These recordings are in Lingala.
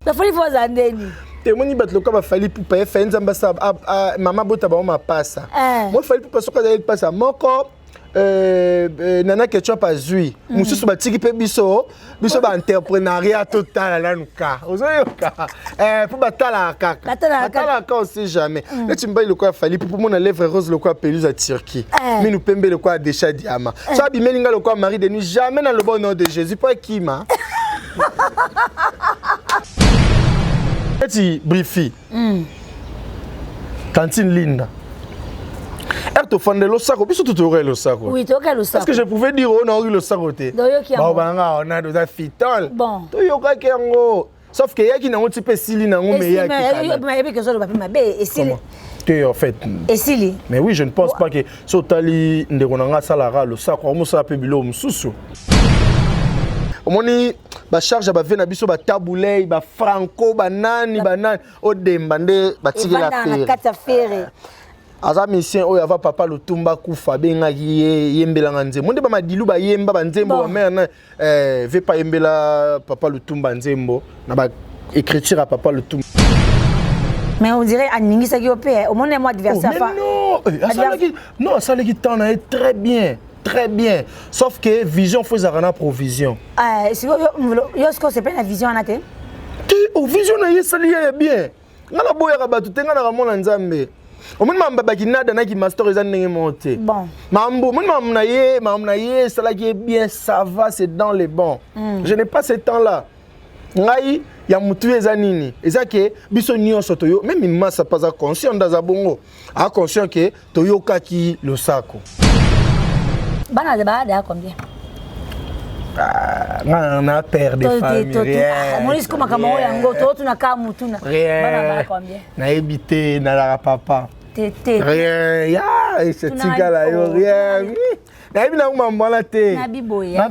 La folie faut zandeni. Témoigner battre le cas fali pour payer faire une ambassade maman bota ba ma passa. Moi fali pour passer quand passa mon corps nana question pas zui. Musu so batiki pe biso ba entrepreneuriat total là nuka. Ozoyoka. Pour batala kaka. Batala kaka aussi jamais. Là tu me bailles le quoi fali pour mon lèvre rose le quoi pelouse à Turquie. Mais nous pembe le quoi déchet diamant. Ça bimelinga le quoi mari de nous jamais dans le bon nom de Jésus pas qui ma. Petit briefy. Cantine Linda. Elle te fondait le sac, puis tu aurais le sac. Oui, tu aurais le sac. Est-ce que je pouvais dire on a eu le sac côté? On a des fitol. Bon. Tu yoka kengo. Sauf que y a qui n'a un petit peu sili na ngombe ya qui. Mais que ça le papier mabé et sili. Que en fait. Et sili. Mais oui, je ne pense pas que sotali ndekonanga salara le sac on ça pe bilo mususu. Omoni ba charge ba vena biso ba taboulay ba franco banani banani o demba nde ba tikela fere. Aza mission oyo ava papa Lutumba kufa benga yembela nzembo nde ba madilu ba yemba ba nzembo ba mère veut pas yembela papa Lutumba nzembo na ba écriture à papa Lutumba. Mais on dirait aningi ça qui opère au moins moi adversaire pas. Non, ça les temps est très bien. Très bien. Sauf que vision faut zarana provision. Si yo ce que c'est pas la vision en até. Qui vision na yesa lié bien. Ngala boya ka batu tenga na ramona nzambe. Omoni mamba bakinada na ki master ezan ndenge monté. Bon. Mambo, mon na ye, ça là qui est bien, ça va, c'est dans les bons. Je n'ai pas ce temps-là. Ngai ya mutu ezanini. Ezake biso nyonso toyo, même massa pas conscient dans abongo. A conscient que toyo kaki le sako. Bana de bada combien? On a peur de famille. Mon discours makamo yango to tuna ka mutuna. Bana combien? Na habité na la papa. Tété. Rien. Ya, et c'est tigala yo rien. Na bina ngamba la té. Na biboya.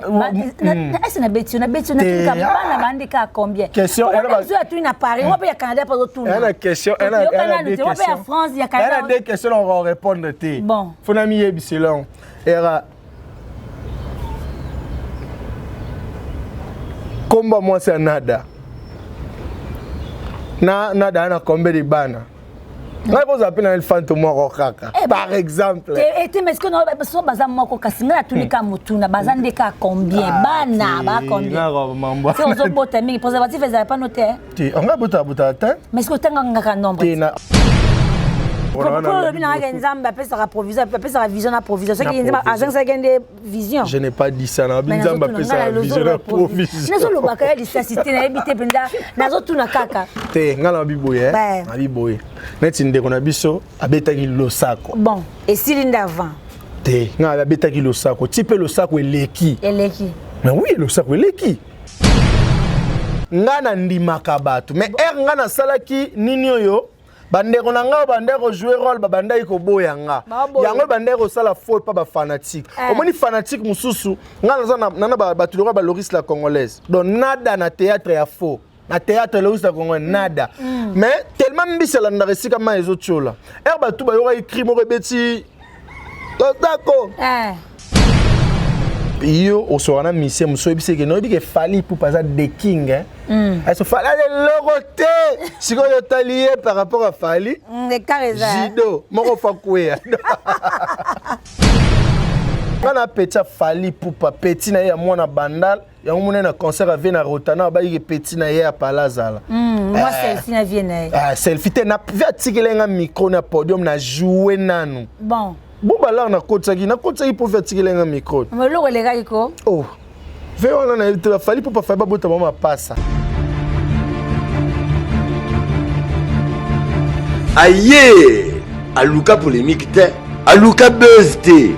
Est-ce na beti na tika bana bande ka combien? Question elle va tu na Paris, on peut ya Canada pas tout. Elle a question, elle a des questions. On peut ya France, ya Canada. Elle a des questions on va répondre té. Bon. Faut na mi yebiselon. Era Komba moi c'est nada. Nada na combien de bana. Là vous appelez un fantôme moi kaka. Par exemple. Et mais est-ce que nous besoin bazan moko kasinga tuni ka mutuna bazan de ka combien bana ba combien. C'est aux autres bottes mais préservatif ils pas noté. Tu on va botter mais est-ce que tu as un nombre? Je n'ai pas dit ça. Bon, et si d'avant? Mais oui, le sac est l'équi. Ngana ndimaka batu. Mais ngana salaki ninyoyo. Bandeko na nga bandeko jouer rôle ba bandai ko boyanga yango bandeko sala faux pas ba fanatique omoni fanatique mususu nga na ba tulora ba Loris la congolaise donc nada na théâtre ya faux na théâtre Loris la congolaise nada mais tellement mbisela na resika ma ezo chola ba tu ba yo écrit mo rebeti d'accord yo osora mission muso ebise ke no ebike fali pour pas de king elle se fallait le roté si on est allié par rapport à Fali Jido moko fakoué on a petit Fali pour pas petit na ya mwana bandal ya mona na concert à Vena Rotana ba yi petit na ya palazala moi selfie na vienne selfie te na via micro na podium na jouer nanu bon bon bah na kotsaki pour faire tirer un micro mais le les gars iko oh veut on a Fali pour pas faire ba bota mama passa. Aïe, Aluka polémique te, Aluka buzz te,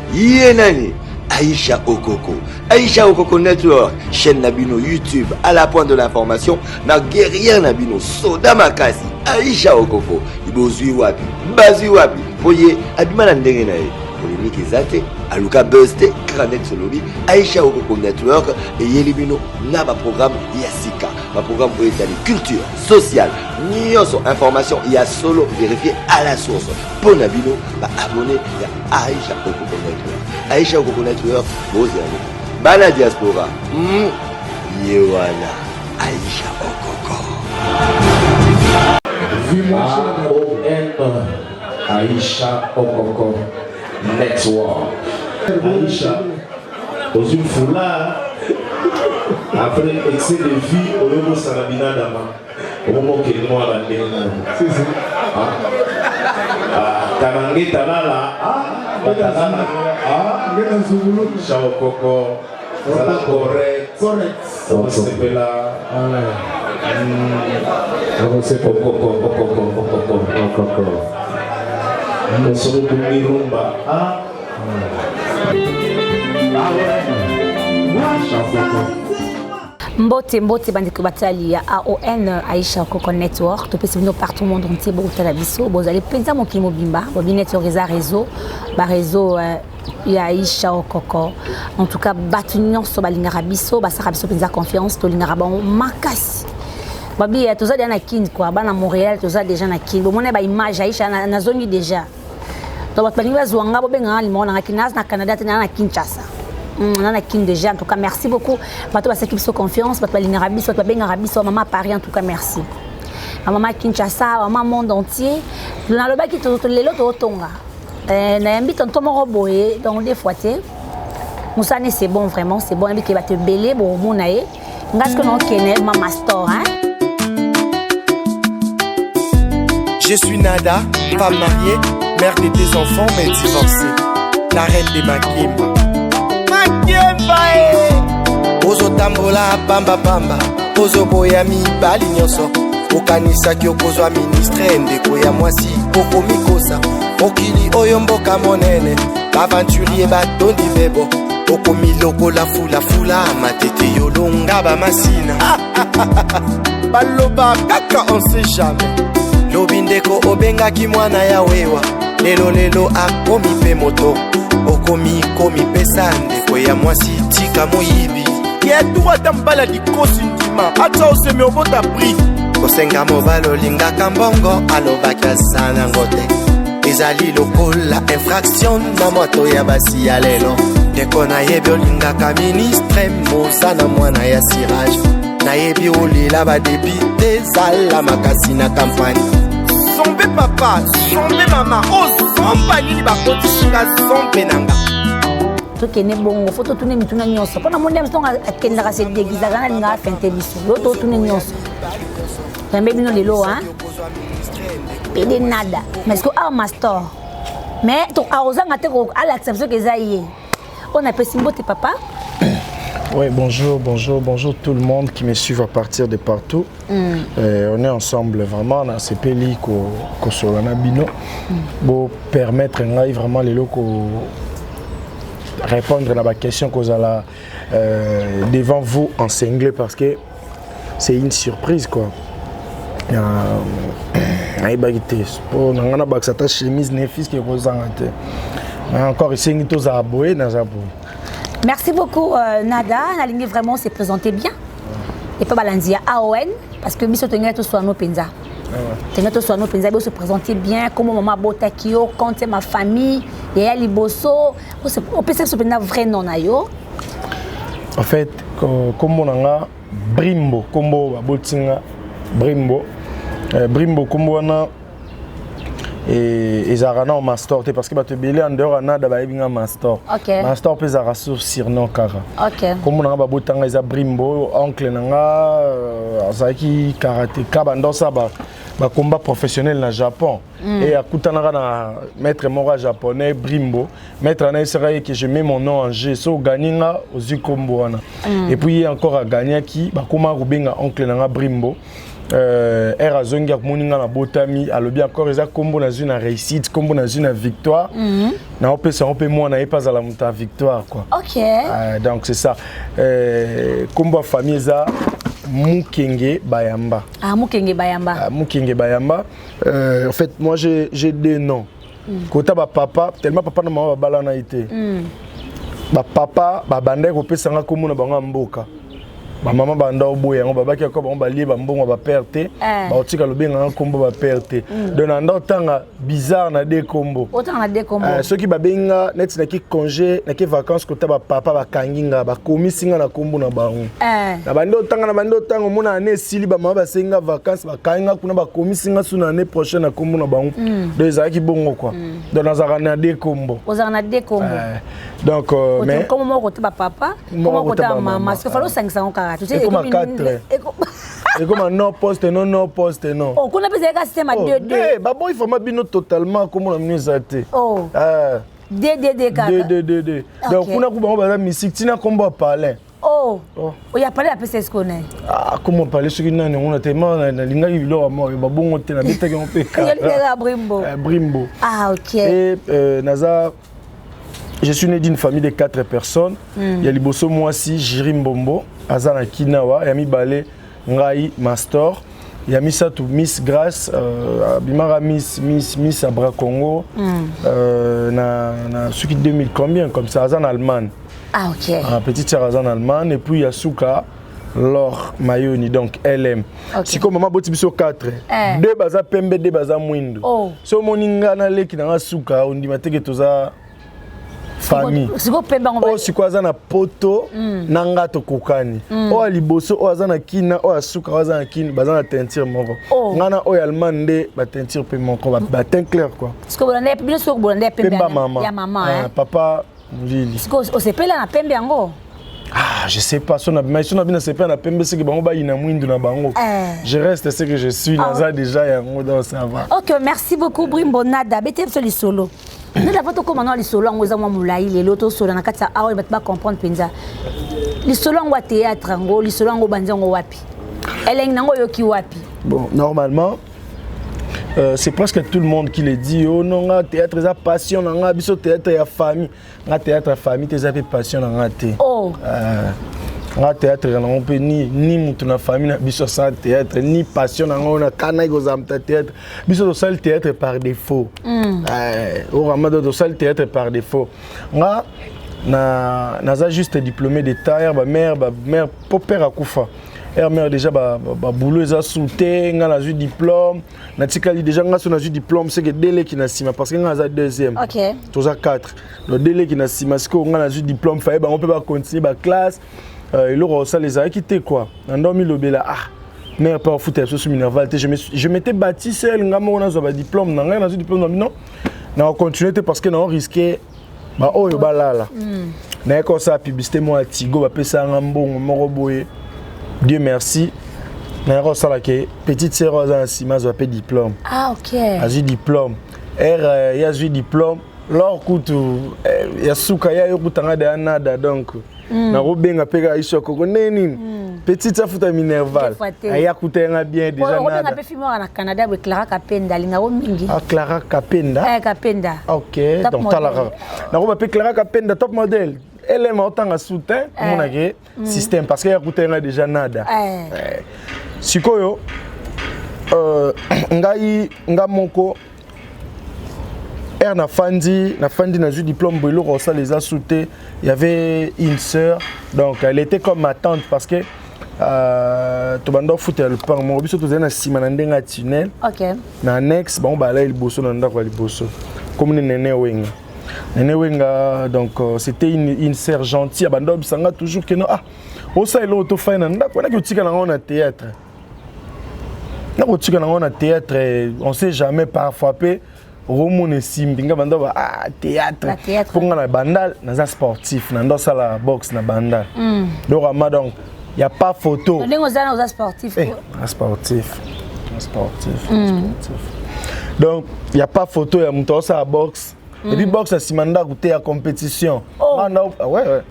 nani, Aïcha Okoko, Aïcha Okoko Network, chaîne Nabino YouTube, à la pointe de l'information, na guerrière Nabino, Soda Makasi, Aïcha Okoko, Ibozui Wapi, Bazui Wapi, Foye, Abimana Ndengenae, polémique ezate, Aluka buzz te, Kranet Solobi, Aïcha Okoko Network, et Yelibino, Naba programme Yassika. Ma programme pour étaler culture, sociale, nyonso information, il y a solo vérifié à la source. Pour Nabino, bah abonné à Aïcha Okoko Network. Aïcha Okoko Network, vos amis. Bana diaspora, Yewana, Aïcha Okoko. Aïcha Okoko Network. Aïcha, aux une foulard, après excès de vie, au niveau Sarabina Dama, au moment que nous avons la Kanange Talala, Chao Koko, Sala correct, on s'appelle là. On s'est Okoko. On se retrouve rumba. Mbote bandeko batali ya AON Aïcha Okoko Network to pesi bino partout au monde entier bo tala biso bo zali penza mokili mobimba bo bineto réseau ya Aïcha Okoko en tout cas batunyon so balingara biso basaka biso penza confiance to lingara ba makasi babi toza déjà na kin quoi bana Montréal toza déjà na kin bo mona ba image Aïcha na zone déjà to bat balinga zwanga bo benga limona na kinas na Canada tena na Kinshasa. On a kin déjà, en tout cas merci beaucoup. Bato ba s'équipe sur confiance, bato ba lingarabi, bato ba bengarabi, maman Paris en tout cas merci. Maman Kinshasa, maman monde entier. Dans le bas qui te lelo to tonga. Na yambi tonto mo roboé donc des fois té. Moussane c'est bon vraiment, c'est bon yambi qui va te belé bon monaé. Ngas que non kene maman store hein. Je suis Nada, femme mariée, mère de 2 enfants mais divorcée. La reine de Makimba. Ozo tambola bamba bamba Ozo boya mibali nyonso Okanisa kyokozwa ministre ndeko ya mwasi Oko mikosa Okili oyo mboka monene Baventurier batondi bebo Oko miloko la fula Matete yolonga ba masina Baloba kaka on sait jamais Lobi ndeko obenga ki mwana ya wewa Lelo akomi pe moto Okomi pesa ndeko ya mwasi tika moyibi Yetu atambala dikosi ndima Ata oseme obota pri Kosenga mobalo linga kambongo Alobaki asana ngote Ezali lokola infraction Na moto ya basi ya lelo Ndeko na yebi olinga ka ministre Moza na mwana ya sirage Na yebi olila ba debite Zala makasi na kampani Sombe papa, sombe mama Ozomba nini bakoti singa sombe nanga To kene bongo foto tune mituna nyonso pona monde msonga akendaka se déguisa kana linga fente biso lo to tune nyonso tambe bino lelo hein pede nada mais que a master mais to aozanga te ko ala acception que zaye on a pesi mbote papa. Oui, bonjour tout le monde qui me suit à partir de partout. On est ensemble vraiment dans ces pays qu'on soit dans Bino pour permettre vraiment les locaux répondre à la question qu'on a devant vous en single parce que c'est une surprise quoi. Encore ici, nous avons merci beaucoup Nada, Nalingi vraiment s'est présenté bien. Et pas balanzia AON parce que biso tenga to so no penza. Tenga to so no penza se présenter bien comme maman Botakio, quand ma famille, et ali bosso, on peut se penza vrai non na yo. En fait, comme on a Brimbo, combo botinga Brimbo. Brimbo combo na et Zarana en master parce que tu es belé en dehors nada ba ebinga master. Master peut zara sur sirno kara. Comme on a ba botanga za Brimbo oncle nanga azaki karatéka bando ça ba combat professionnel na Japon et akutana na maître mora japonais Brimbo maître na Israël que je mets mon nom en jeu so ganinga ozi kombo wana et puis encore à gagner qui ba koma rubenga oncle nanga Brimbo era zongia moninga na botami alobi encore eza kombo na une réussite kombo na une victoire na opesa opé moi na pas à la muta victoire quoi. Donc c'est ça kombo famille za Mukenge Bayamba. Mukenge Bayamba. Mukenge Bayamba. En fait moi j'ai 2 noms. Kota ba papa tellement papa na maman bala na été. Ba papa ba bande ko pesa nga kombo na bango mboka. ba maman banda oboya ngo babaki ko ba lié ba mbongo ba perte ba otika lobenga kombo ba perte donc ando tanga bizarre na de kombo autant na de kombo ceux qui ba benga net na ki congé na ki vacances ko ta ba papa ba kanginga ba komisinga na kombo na bango na bando tanga mona ane sili ba mama ba senga vacances ba kanginga kuna ba komisinga suna année prochaine na kombo na bango donc ça ki bongo quoi donc nazara na de kombo ozara na de kombo donc mais comment mo ko ta papa comment ko ta maman parce que falo 500 carats tu sais comme 4 et comme non poste non oh kuna pesa ka système à 2 eh babo il faut mabino totalement comme on a mieux até oh D donc kuna ku bango ba musique tina kombo parler oh o ya parler après c'est ce qu'on est comment parler sur une année on a tellement na linga biloko mo ba bongo te na beta ke on peut Brimbo ok et naza je suis né d'une famille de 4 personnes. Il y a Liboso Mwasi, Jirim Bombo, Azana Kinawa, Yami Balé, Ngai Mastor, Yami Satou, Miss Grace, Bimara Miss Abra Congo, na ce qui 2000 combien comme ça, Azan Allemagne. Ah ok. Petite sœur Azan Allemagne et puis Yasuka, Laure Mayoni, donc LM. Si comme maman boti biso 4, 2 baza pembe, 2 baza mwindo. So moninga na leki na Suka, on dit mateke toza famille. Si quoi na poto nanga to kokani. O aliboso o azana kina o asuka o azana kina bazana teinture moko. Ngana o allemande ba teinture pe moko ba teint clair quoi. Parce que bolande bien sûr bolande pembe ya maman hein. Papa Lili. Parce que o se pela na pembe yango. Ah, je sais pas, son mais son abina c'est pas na pembe c'est que bango ba ina mwindu na bango. Je reste ce que je suis naza déjà yango donc ça va. OK, merci beaucoup Brimbo Nada. Bete sur les solo. Nous avons tout comment les solos en osant moulaï les lotos solo na kata awa il va pas comprendre penza. Les solos en théâtre ngo, les solos en bandi ngo wapi. Eleng nango yoki wapi. Bon, normalement c'est presque tout le monde qui le dit oh non théâtre ça passion nga biso théâtre ya famille. Nga théâtre ya famille tes avez passion nga té. Oh. Nga théâtre on peut ni mutu na famille na biso ça théâtre ni passion nga na kana go zamta théâtre. Biso ça le théâtre par défaut. Au ramado do ça le théâtre par défaut. Nga na juste diplômé d'état ba mère pour père akufa. Mère déjà boulot eza souté nga na diplôme na tikali déjà nga so na diplôme c'est que délai qui na sima parce que nga za deuxième OK toza 4 le délai qui na sima c'est que nga na diplôme faye on peut pas continuer ba classe et le ça les a quitté quoi ndomi lobela mère pas foutre sur Minerval je m'étais bâti seul nga mo na zo ba diplôme na nga na diplôme non na continuer parce que na risqué ba oyo balala na ko ça publicité moi Tigo ba pesa nga mbongo moko boye. Dieu merci. Nairo salake petite sœur Rosa Simas va payer diplôme. Ah OK. Azu diplôme. Il y a eu diplôme. Lors kutu ya suka ya yokutanga de nada donc. Na robenga pega isho koko neni. Petite afuta Minerval. Aya kutenga bien déjà nada. On a fait film na Canada avec Clara Kapenda linga o mingi. Ah Clara Kapenda. Kapenda. OK. Donc talara. Na roba pe Clara Kapenda top modèle. Elle est autant à soutien mon système parce qu'il y a coûté déjà nada. Sikoyo nga moko na fandi na ju diplôme brûlé ça les a soutenu. Il y avait une sœur donc elle était comme ma tante parce que to bando fouter le pain mo biso to zena sima na ndenga tunnel. OK. Na annexe bon ba là il bosso na ndako ali bosso comme nene wenga. Nene wenga donc c'était une sœur gentille abando bisanga toujours que non ça il auto fait na ndako na ki na on théâtre. Na ko tika na on théâtre on sait jamais parfois pe romone simbinga bando théâtre pour na bandal na sportif na ndo sala boxe na bandal. Donc donc il y a pas photo. On est aux sportifs. Sportif. Donc il y a pas photo ya muto sa boxe. Et puis boxe à Simanda goûter à compétition. Ouais.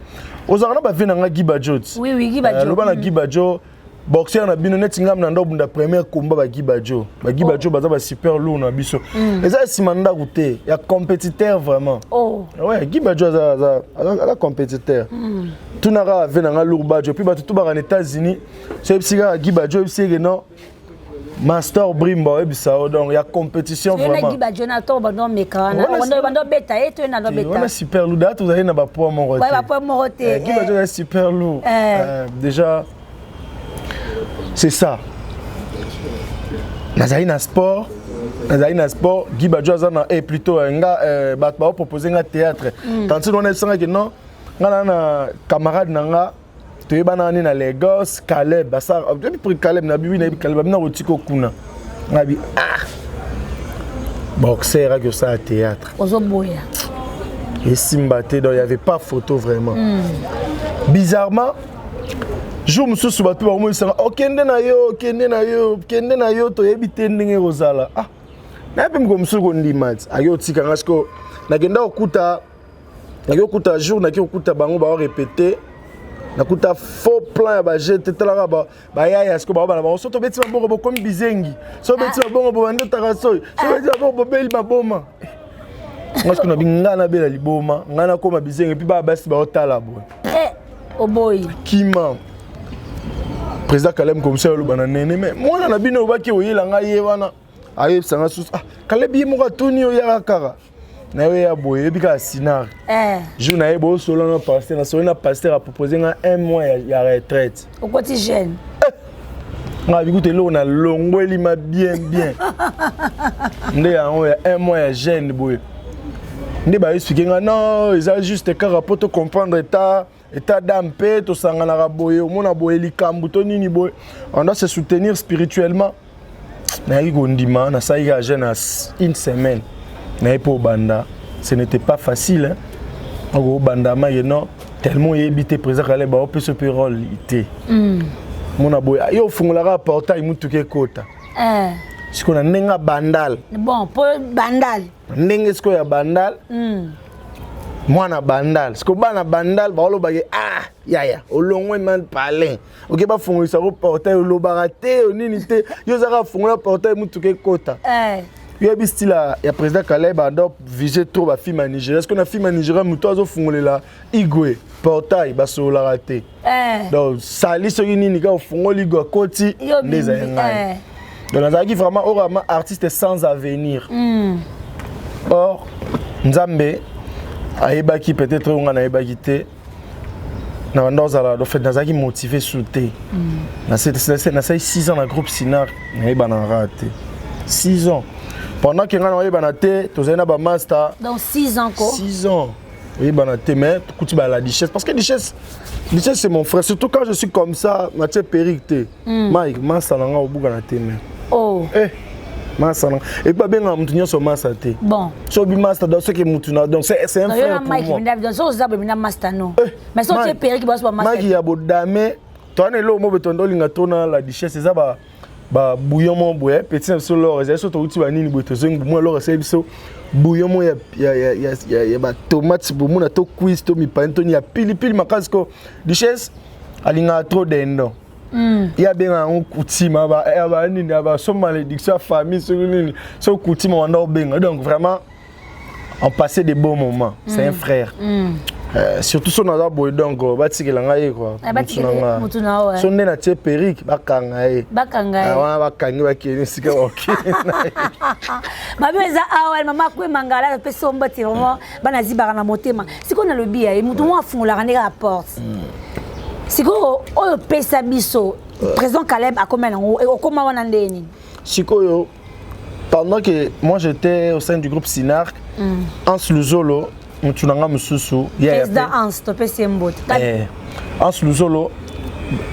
Aux arna ba vina nga Gibadjo. Oui, Gibadjo. Le bana Gibadjo boxeur na bino net ngam na ndobunda premier combat ba Gibadjo. Ba Gibadjo baza ba super lourd na biso. Et ça Simanda goûter ya compétiteur vraiment. Ouais, Gibadjo za compétiteur. Tout nara vina nga lourd badjo puis ba tout ba en États-Unis. C'est psika Gibadjo psika non. Master Brimbo et bisao donc il y a compétition vraiment. Il y a Gibadjona to bando mekana bando beta et to na do beta. On est super lourd, tu as na ba poids mon roté. Ouais, ba poids mon roté. Gibadjona est super lourd. Déjà c'est ça. Nazali na sport, Guy Badjoazana est plutôt un gars, va proposer un théâtre. Tandis qu'on est que non, on a un camarade nanga, tu es banani na Lagos, Caleb, ça, depuis Caleb na bibi na Caleb na otiko kuna, na bi boxer avec ça à théâtre. Ozoboya. Et Simbaté, donc il n'y avait pas photo vraiment. Bizarrement, jour monsieur Soubatou, on me dit kende na yo, to ebite ndenge rozala. Ah, na pe mko monsieur kondi mat. Ayo tika ngasko, na genda okuta jour na ki okuta bango ba répéter. Na kuta faux plan ba jete tala ba ya yasko ba na ba soto beti ba bongo comme bizengi. So beti ba bongo ba ndo taraso. So beti ba bongo beli ba boma. Moi je suis ngana bela liboma ngana koma bizenge puis ba basi ba otala boy oh boy kima président Kalem comme ça lo bana nene mais moi na bino ba ki oyela nga ye wana aye sanga sus ah Kalebi mo ka toni o ya kara na yo ya boy bi ka sinar jour na ye bo solo na pasteur a proposé un mois ya retraite au quotidien nga bikute lo na longweli ma bien nde ya un mois ya jeune boy. Ndi ba expliquer non, ils ont juste qu'à pour te comprendre état d'ampe to sangana ka boye o mona boye likambu to nini boye. On doit se soutenir spirituellement. Na yi gondima na sa yi jeune une semaine. Na yi po banda, ce n'était pas facile hein. Au banda ma non tellement yebité président Kaleb ba opé ce payroll ité. Mona boye yo fungola ka portail mutuke kota. Ce qu'on a nenga bandal. Bon, pour bandal. Nenga ce qu'on a bandal. Moi na bandal. Ce qu'on a bandal, bah on bagé ya. Au long man parler. Ok ba fongo ça portail lo baraté oninité. Yo zara fongo la portail mutuke kota. Yo bi style ya président Kaleb ando viser trop ba film Nigeria. Est-ce qu'on a film Nigeria muto azo fongolela Igwe portail ba so la raté. Donc sali so nini ka fongo ligo koti des ayenga. Donc, nous vraiment un artiste sans avenir. Or, Nzambe, Aïbaki peut-être on a Aïbaki nous avons motivé sauter. Nous avons 6 ans dans le groupe Sinar, nous avons raté. 6 ans. Pendant que nous avons raté, nous avons un master. Donc 6 ans quoi? 6 ans. Oui, mais tu as la richesse. Parce que la richesse, c'est mon frère. Surtout quand je suis comme ça, Mathieu Péric, Mike, master au bout de la tête. Oh. Et pas bien en moutonnier sur master. Bon. Sur le master, dans ce qui est moutonnier. Donc c'est un frère pour moi. Mais si tu es Péric, tu vas pas master. Mike, il y a beaucoup d'amis. Tu as un lot de la richesse. C'est ça, bah bouillon mon bouet. Petit sur l'or. C'est ça, tu as outil vanille. Moi, l'or, c'est ça. Bouillon moi, il y a tomates pour moi, tu as cuit, tu as pain, tu as pile, ma casse. Richesse, il y a trop d'endroits. Il y a bien un coutume, il y a son malédiction, famille, son coutume, on a bien. Donc vraiment, on passait des bons moments. C'est un frère. Surtout si on a boy donc, bâti que l'angaye quoi. Bâti que mutuna ouais. Son nez na tie Péric, bakangaye. Bakangaye. Ah bakangaye bakini sika ok. Ma beza awa mama kwe mangala pe somba ti vraiment bana zibara na motema. Siko na lobi ya mutu mo afungola rane la porte. Siko o pesa biso président Kaleb a combien au comment wana ndeni. Siko yo pendant que moi j'étais au sein du groupe Sinark, Hans Luzolo Mtunanga Mususu, président Hans, topé Sembot. Hans Luzolo,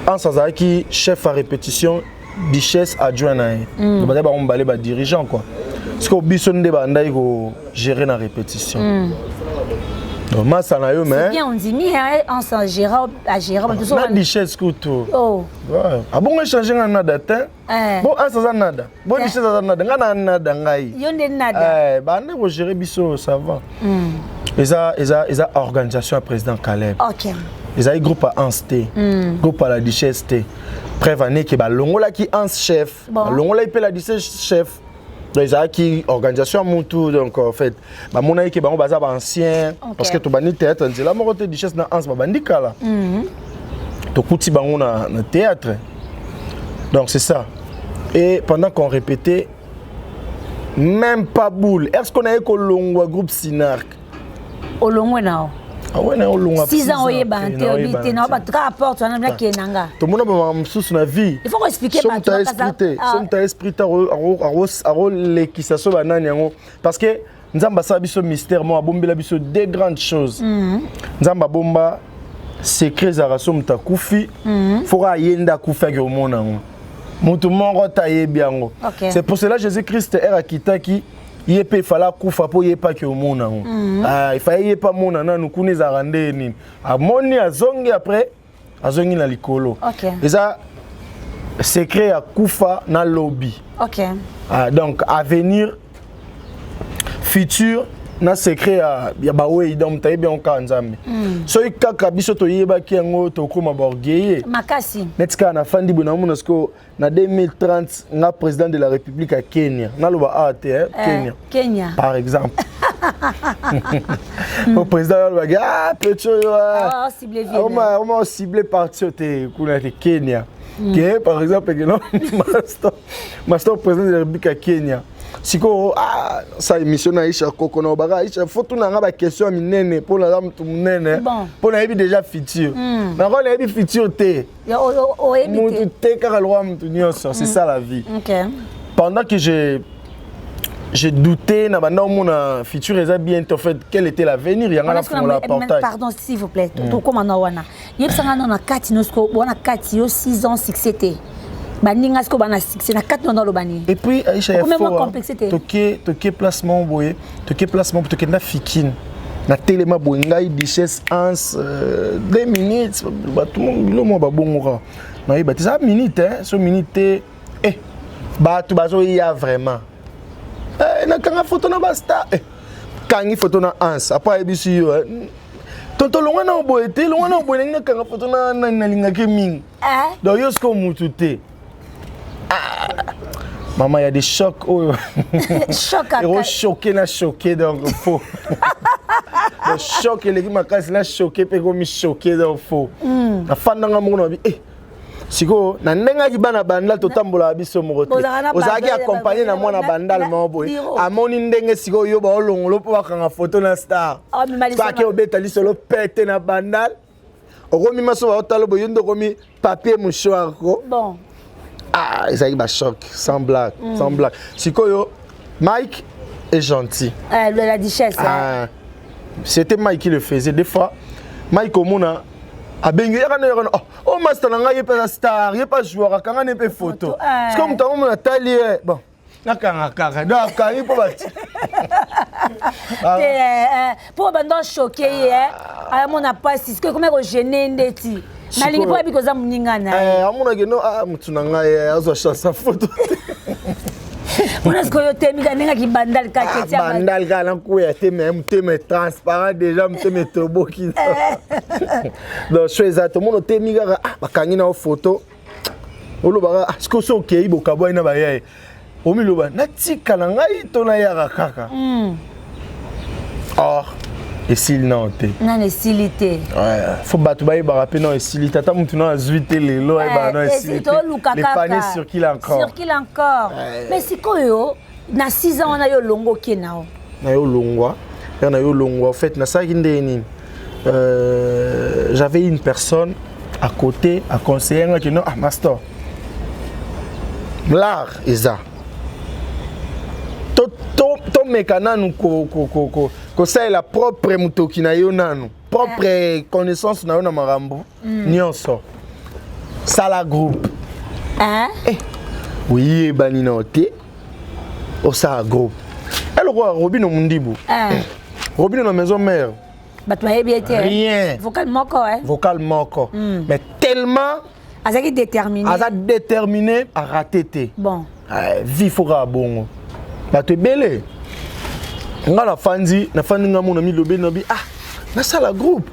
Hans Azaki, chef à répétition, Bichesse adjoint. On va aller dirigeant quoi. Parce que Bisson de Bandai go gérer la répétition. Donc moi ça n'a eu mais. Bien on dit mais Hans à gérer tout ça. La Bichesse couteau. Oh. Ah bon on changer en nada hein? Bon Hans ça nada. Bon Bichesse ça nada. Ngana nada ngai. Yonde nada. Bandai go gérer biso ça va. Ils ont organisation à président Kaleb. OK. Ils ont groupe à Hans T. Groupe à la Duchesse T. Prévané qui est Longola qui Hans chef. Longola il peut la Duchesse chef. Donc ils ont qui organisation à mon tour donc en fait bah mon aïe qui est bazar ancien parce que tu bani théâtre on dit la morote Duchesse dans Hans bandi kala. To kuti bango na théâtre. Donc c'est ça. Et pendant qu'on répétait même pas boule. Est-ce qu'on a eu Kolongwa groupe Sinark? Olongwe nao. Ah ouais, na olunga 6 ans oyeba interobité na ba tra rapport tu na ki nanga to mona ba msusu na vie il faut expliquer pas tout ça son ta esprit aro lekisa so banani yango parce que nzamba sa biso mystère mo abombela biso des grandes choses nzamba bomba secret za raso mutakufi fora yenda kufa ke omona ngo mutu moko ta yebi yango c'est pour cela Jésus-Christ era kitaki yepe fala kufa po yepa ke omona ngo il fallait yepa mona nanu kuneza rande nini amoni azongi après azongi na likolo et ça secret ya kufa na lobby donc avenir futur na secret ya bawe donc taye bien kanzambe so ikaka biso to yeba ki yango to koma borgeye makasi netka na fandi bona mona sko na 2030 na président de la République à Kenya na loba Kenya par exemple le président va dire petit ciblé on ciblé parti te kuna te Kenya que par exemple que non master président de la République à Kenya siko ça émission na Aïcha Koko na baga Aïcha faut tout na ba question minene pour la dame tout minene pour na déjà futur na ko na futur te o mutu te ka loi mutu nyonso c'est ça la vie pendant que j'ai douté na banda mon futur est bien en fait quel était l'avenir il y a la portail pardon s'il vous plaît to comment na wana yebsanga na kati nosko bona kati yo 6 ans succès baninga sko bana succès na 4 ans lo bani et puis Aïcha il faut complexité toke placement boye toke placement pour toke na fikine na telema boingai richesse ans 2 minutes ba tout le monde ba bongo na yeba ça minute hein so minute ba tu bazo ya vraiment na kanga photo na basta kangi photo na ans après ebisu yo tonto longa na boye te longa na boye na kanga photo na linga ke ming donc yo sko mutu te maman, il y a des chocs. Oh. Choc à choqué, na choqué, donc faux. Le choc, les gens m'ont choqué, puis ils choqué, donc faux. La fin d'un moment, siko na nenga ki bana bandal to tambola biso morote ozaki accompagner na mwana bandal maboy amoni ndenge siko yo ba olongolo po bakanga photo na star pa ke obeta lisolo pete na bandal okomi maso ba otalo boyondo komi papier mouchoir ko bon ça y est, choc, sans blague, sans blague. Sikoyo, Mike est gentil. La duchesse. C'était Mike qui le faisait. Des fois, Mike au monde a bengu. Oh, master, il n'y a pas star, il n'y a pas joueur, il n'y a pas photo. C'est comme tu as taillé. Bon. Pour bandon choqué, on n'a pas si que comment gêner ndeti. Malingi po biko za muninga na. Amuna ke no mutu na ngai azo chasa photo. Mona sko yo temi ga ninga ki bandal ka ketia. Bandal ga na ku ya temi muteme transparent déjà muteme turbo ki. Donc choisa to mono temi ga bakangi na photo. Olo ba sko so ke ibo ka boy na ba yae. Omi loba na tika na ngai to na ya kaka. Et s'il n'a pas non estilité faut battre bailler baraper non estilité tata mutu na azuite lelo ai ba non estilité les paniers sur qui encore mais si koyo na 6 ans na yo longo kenao na yo longwa en fait na ça kindeni j'avais une personne à côté à conseiller que non master l'art isa to mekana nu ko ça est la propre mutoki na yo nanu propre connaissance na yo na marambo nyonso sala groupe oui bani na ote o sa groupe elle roi Robino Mundibu Robino na maison mère bato yebi été rien vocal moko mais tellement azaki déterminé à rater bon vie fora bongo bato belé nga na fandi nga mona mi lobe na bi na sala groupe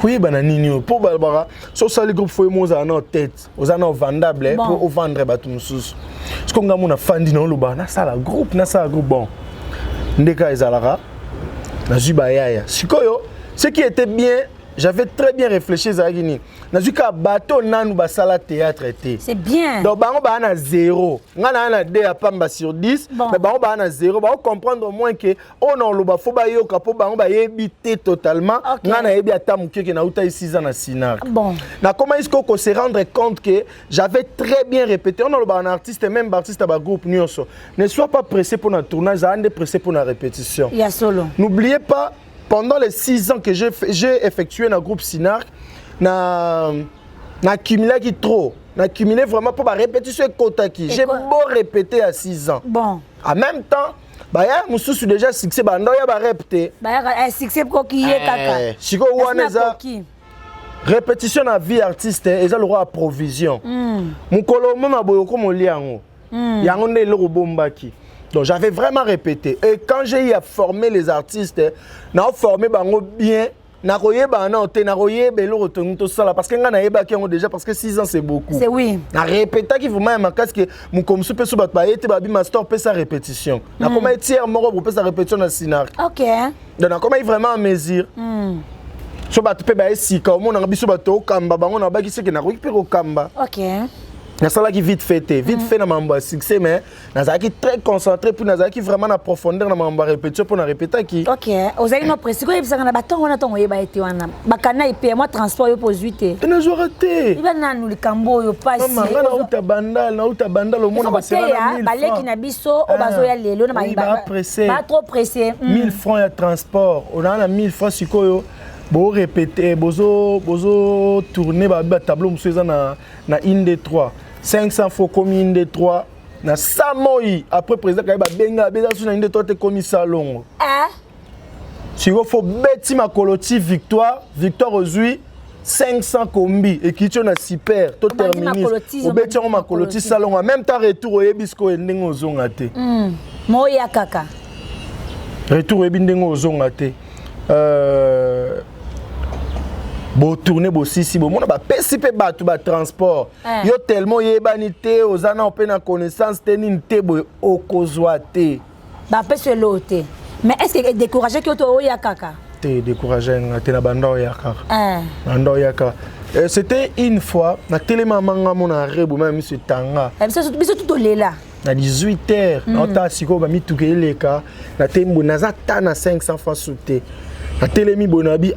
koyeba na nini po balbara so sala groupe fo moza na tête ozana vendable pour vendre bato mususu ce ko nga mona fandi na loba na sala groupe bon ndeka ezalaka na zuba yaya sikoyo ce qui était bien j'avais très bien réfléchi Zagini. Nazuka bateau nanu basala théâtre été. C'est bien. Donc bango ba na 0. Ngana na 2 à pamba sur 10, mais bango ba na 0. Bango comprendre au moins que on lo ba fo ba yo kapo bango ba yebité totalement. Ngana yebi ata muke ke na uta 6 ans na sinar. Bon. Na comment est-ce qu'on se rendre compte que j'avais très bien répété. On lo ba un artiste même artiste ba groupe nyonso. Ne sois pas pressé pour notre tournage, ande pressé pour la répétition. Il y a solo. N'oubliez pas pendant les 6 ans que j'ai effectué dans le groupe Sinar, n'a accumulé qui trop. N'a accumulé vraiment pour la répétition et j'ai beau répéter à 6 ans. Bon. En même temps, bah ya mususu déjà succès bando ya ba répéter. Bah ya succès ko ki ye kaka. Siko waneza répétition na vie artiste eza le roi à provision. Mukolo mama boyo ko moliango. Yango ne le robombaki. Donc j'avais vraiment répété. Et quand j'ai eu à former les artistes, j'ai formé bien. Naroye bana ote naroye belo rotonto sala parce que ngana yeba ki déjà parce que 6 ans c'est beaucoup. C'est oui. Na répéter qui vraiment ma casque mon comme super so bat ba été ba bi master pe sa répétition. Na comment tiers moro pour sa répétition na sinar. OK. Donc na comment vraiment à mesure. So bat pe ba si ka mo na biso bato kamba bango na ba ki se ke na roki pe ko kamba. OK. Na sala qui vite fait na mambo succès mais na za qui très concentré pour na za qui vraiment na profondeur na mambo répétition pour na répéter qui. OK, ozali no précis ko yebisa na batongo na tongo yeba été wana. Bakana ipe moi transport yo posuite. Na zo raté. Iba nanu likambo yo passe. Mama na uta bandal au monde ba sera na 1000. Baleki na biso o bazo ya lelo na ba pressé. Pas trop pressé. 1000 francs ya transport. On a 1000 francs sikoyo. Bo répéter, bozo tourner ba tableau monsieur na 1 2 3. 500 fois comme une des 3 na samoi après président ka ba benga beza sur une des 3 te commis salon si il faut beti makoloti victoire aujourd'hui 500 kombi et qui na super to terminer au beti on makoloti salon en même temps retour ebisko ndenge ozonga te moya kaka retour ebindenge ozonga te bo tourner bo sisi bo mona ba pesi pe batu ba transport yo tellement yebanité ozana opena connaissance teninte bo okozwa te ba pesi lote mais est-ce que décourager que to ya kaka te décourager na bando ya kaka bando ya kaka c'était une fois na téléma manga mona rebu même monsieur Tanga biso tout lela na 18h na ta siko ba mituke eleka na tembo na za ta na 500 francs souté na télémi bonabi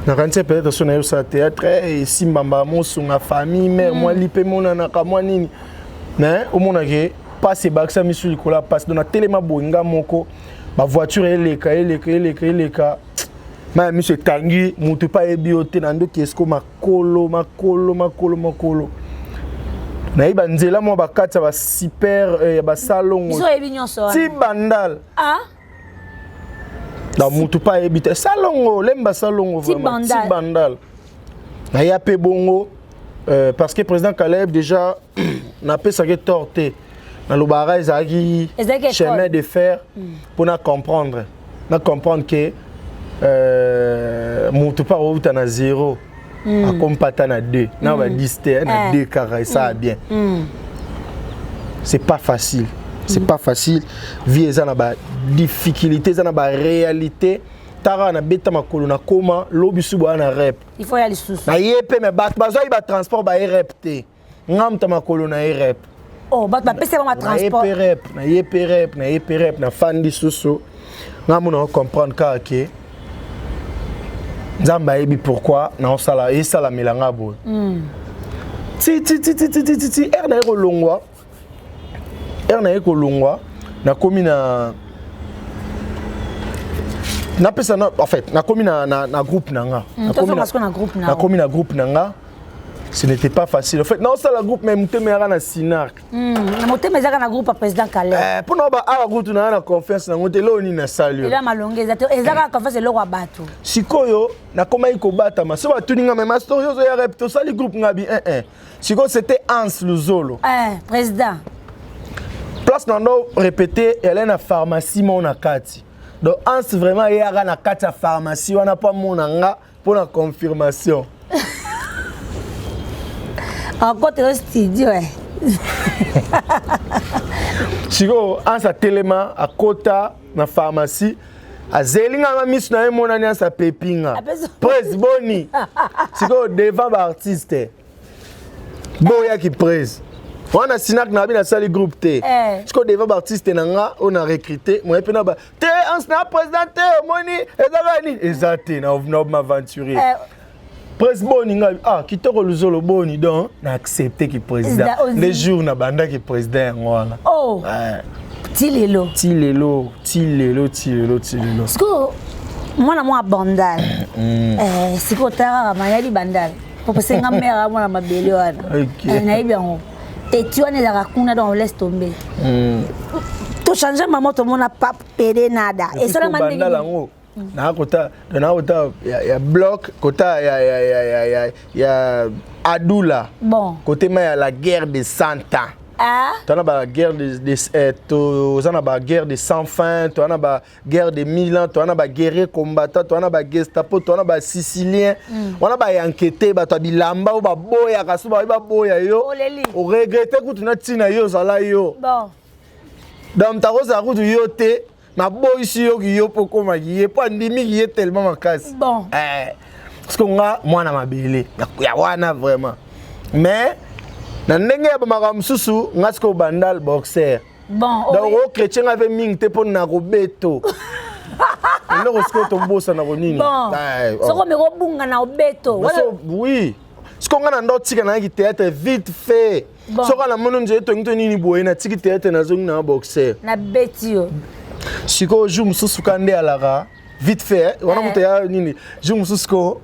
na kanti peut-être son ayo sa théâtre et simbamba mo songa famille mère moi lipe mona na kamwa nini mais au mona ke passe baksa misu likola passe dans na telema boinga moko ba voiture eleka ma monsieur Tanguy mutu pa ebiote na ndo kesko makolo na iba nzela mo bakatsa ba super ba salon ti bandal da mutu pa ebite salongo lemba salongo vraiment ti bandal na ya pe bongo parce que président Caleb déjà n'a pas ça que torté na lobara ezaki chemin de fer pour na comprendre que mutu pa outa na 0 a compata na 2 na ba 10 na 2 car ça bien c'est pas facile. C'est pas facile. Vie ça na ba difficulté, ça na ba réalité. Tara na beta makolo na koma lobisu ba na rep. Il faut y aller sous. Na yepé mais bat bazo ba transport ba rep te. Ngam ta makolo na rep. Oh, bat ba pese ba transport. Na yepé rep na fandi susu. Ngam na comprendre ka ke. Nzamba yebi pourquoi na osala et sala melanga bo. Ti erna ero longwa. Na eko longwa na komi na pesa na en fait na komi na groupe nanga na komi na groupe nanga ce n'était pas facile en fait non ça la groupe même temera na Sinar na motema ezaka na groupe président Caleb pour no ba a groupe na confiance na ngote lo ni na salio ela malongeza ezaka confiance lo kwa bato sikoyo na koma iko bata ma so ba tuninga même story yo ya repto sali groupe ngabi sikoyo c'était Hans Luzolo président place nando répéter elle est na pharmacie mon nakati donc Hans vraiment il y a na kati ya pharmacie on a pas mon nga pour la confirmation en côté au studio Chico Hans a tellement à kota na pharmacie azelinga nga misu na ye monani asa pepinga presse boni siko devant ba artiste boya ki presse wana sinak na bina sali groupe te siko devant ba artiste na nga on a recruté moi pe na ba te ancien président te moni ezabani ezate na m'aventurer presse boni nga kitoko luzolo boni donc na accepter ki président les jours na banda ki président ngwana Tilelo. Siko mwana mwa bandal. Siko tara mayali bandal. Pour que nga mère mwana mabele wana. Na yebi yango. Et tu en la rakuna donc on laisse tomber. To changer maman to mona pas pédé nada. Et ça la bandal yango. Na kota ya bloc kota ya Adula. Bon. Côté ma la guerre des 100 ans. Tu as la guerre de sans fin, tu as la guerre de 1000 ans, tu as la guerrier combattant, tu as la Gestapo, tu as la Sicilien, on a enquêté, tu as bilamba ou boya, kasuba boya yo, on regrette que tu n'as tina yo zala yo. Bon. Donc ta rose a route yo te, na boy ici yo poko magiye, pas ndimi qui est tellement ma casse. Bon. Parce qu'on a moi na mabele, ya wana vraiment. Mais na ndenge ya bamakamsusu ngasko bandal boxer. Bon, donc chrétien avait ming te pour na robeto. Non est-ce que bossa na ronini. Bon. Soko me robunga na obeto. Oui. Ce qu'on a dans tika na ki théâtre vite fait. Soko na mono nje to ngito nini boye na tiki théâtre na zongi na boxer. Na betio. Siko jour mususu kande alara vite fait. Wana muto ya nini. Jour mususu ko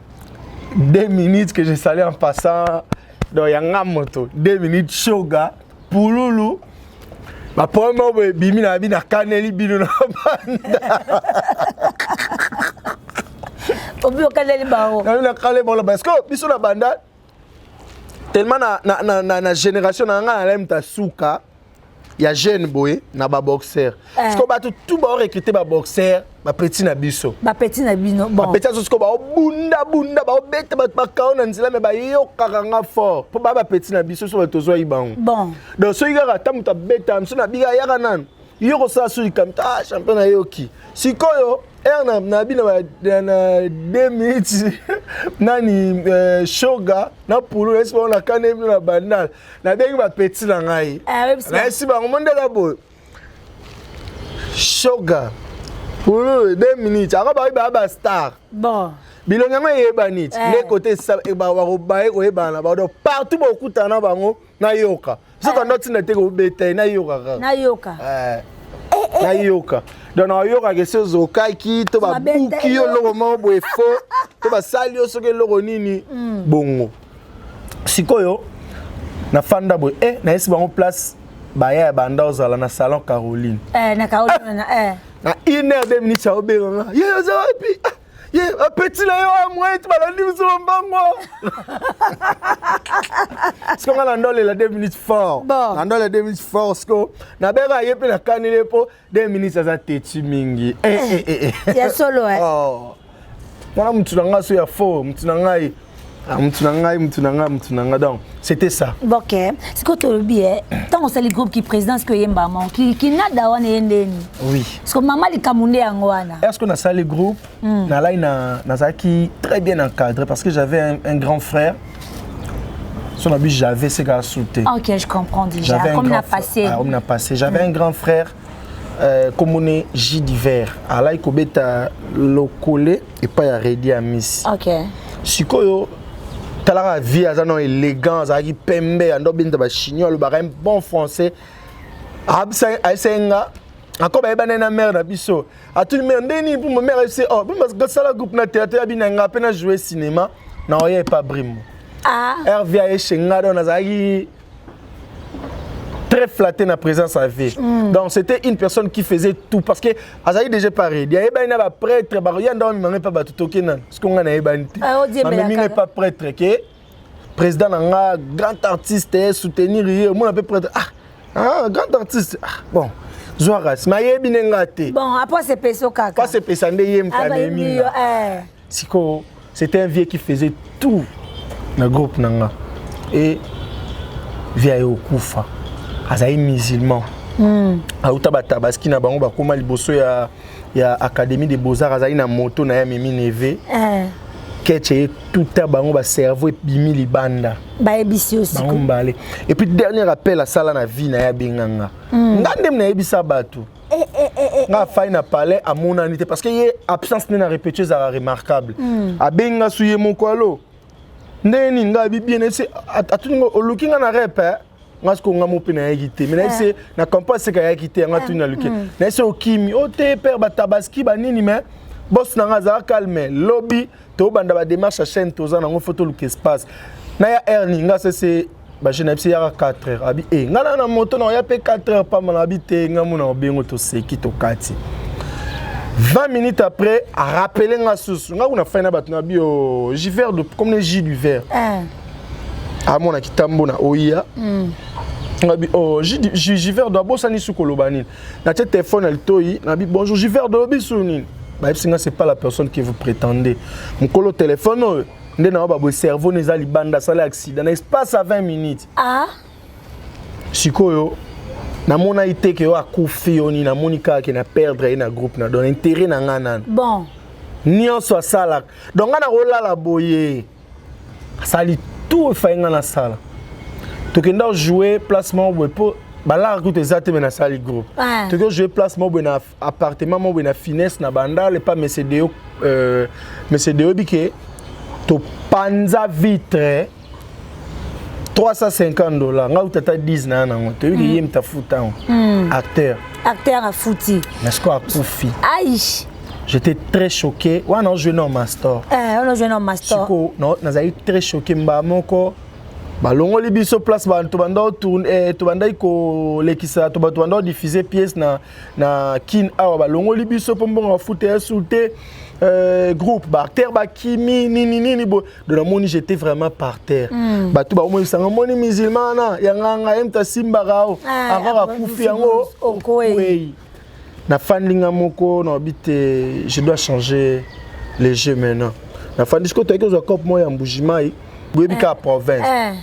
2 minutes que je salais en passant. Donc, il y a un moto, 2 minutes, Shoga, Pululu. Ma première fois, Bimi na bi na kaneli bino na banda. Obi o kaneli bao. Na kaneli bao parce que biso na banda tellement na génération na nga na lemta suka. Il y a jeune boy na ba boxer. Parce que ba tout ba recruter ba boxer, ba petit na biso. Ba petit na bino bon. Ba petit so ko ba bunda ba beta ba kaona nzela me ba yo kakanga fort. Po ba petit na biso so to zo ibango. Bon. Donc so igara tamuta beta mso na biga yaka nan. Yo ko sa su ikamta champion na yoki. Sikoyo na bina na 2 minutes nani Shoga na pulu espo na kanemi na bandal na bengi ba petit na ngai na si ba monde la bo Shoga pulu 2 minutes aka ba star bon bilonga ngai yeba nit les côté ça e ba wa ba ko yeba na ba do partout ba kutana bango na yoka so quand notre na te ko beta na yoka na yoka donc na yoka que ces okaki to ba buki yo logo mo bo efo to ba sali yo soke logo nini bongo sikoyo na fanda bo na esi bango place ba ya banda ozala na salon Caroline na Caroline na 1 heure 2 minutes au benga ye za wapi ye petit la yo amwe tu ba ndi muso mbango Est-ce qu'on a dans les 2 minutes fort? Dans les 2 minutes fort, sko. Na bega yepe na kanile po 2 minutes ça teti mingi. Ya solo Oh. Mwana mtu nanga so ya fort, mtu nanga donc c'était ça. OK. C'est quoi tu le bien? Tant on sait les groupes qui président ce que yemba mon qui nada wana yendeni. Oui. Parce que maman li kamunde yango wana. Est-ce qu'on a ça les groupes? Na là na zaki très bien encadré parce que j'avais un grand frère. Son habit j'avais ce gars sauté. OK, je comprends déjà. Comme on a passé. J'avais un grand frère comme on est J d'hiver. Alors il kobeta le collé et pas ya ready à miss. OK. Sikoyo talara vie azano élégant, azaki pembe ando binta ba chignon le un bon français. Absa asenga encore ba ebana na mère na biso. A tout le monde ndeni pour ma mère c'est oh parce que ça la groupe na théâtre abinanga pena jouer cinéma na oye pas brimo. RVA et Shenga on azaki très flatté na présence à vie. Donc c'était une personne qui faisait tout parce que azaki déjà pareil. Il y avait un prêtre, il y a un pas tout nan. Ce qu'on a ébanti. Mais n'est pas prêtre que président nga grand artiste soutenir moi un peu prêtre. Grand artiste. Bon. Zoaras, maye binengate. Bon, après c'est peso kaka. Pas c'est pesande yem kanemi. Siko, c'était un vieux qui faisait tout dans le groupe nanga et via okufa. Azaï musulman. auta batabaski na bango bakoma liboso ya Académie des Beaux-Arts azali na moto na ya Mimi Neve keche tout à bango ba cerveau bimi libanda ba ebisi aussi mbale. Et puis dernier appel à sala na vie na ya benganga ngande mna ebisa batu nga faille na palais à mon anité parce que y absence na répétée ça remarquable abenga suye mokolo ndeni nga bi bien c'est atuningo olukinga na rep nga sko nga mo pena yikité mais c'est na compas c'est ka yikité nga tuna luki na c'est okimi ote père batabaski banini mais boss na nga za calme lobby to banda ba démarche chaîne toza na ngo photo luki espace na ya erni nga c'est ba je n'ai pas 4 heures abi nga na moto na ya pe 4 heures pas mal habité nga mo na obengo to seki to kati 20 minutes après à rappeler nga susu nga kuna faina batu na bio jiver de comme les jus du verre à mon akitambo na oya ngabi oh jiver de bossa ni suko lobani na téléphone elle toyi na bi bonjour jiver de bisuni ba singa c'est pas la personne que vous prétendez mon colo téléphone ndé na ba bo cerveau neza libanda sala accident na espace à 20 minutes sikoyo na mona ite ke wa kufi oni na monika ke na perdre na groupe na don intérêt na ngana bon nyonso sala donc na rolala boye sali tout fainga na sala to kenda jouer placement boye po bala route ezate na sali groupe to que jouer placement boye na appartement boye na finesse na banda le pas Mercedes bike to panza vitre $350 nga utata 10 na nango to yiki yem tafuta acteur a fouti n'est-ce quoi kufi aïe j'étais très choqué wana jouer no master on jouer no master siko non nazali très choqué mba moko balongo libiso place ba to banda tourner to banda ko lekisa to banda diffuser pièce na kin awa balongo libiso pombo foot insulté groupe Barter Bakimi nini bo de la moni j'étais vraiment par terre batu ba mo sanga moni musulmana yanga emta simba rao akara kufi yango oui na fanlinga moko na bité je dois changer les jeux maintenant na fandisco to ke zo cop mo ya mbujimai bwebika province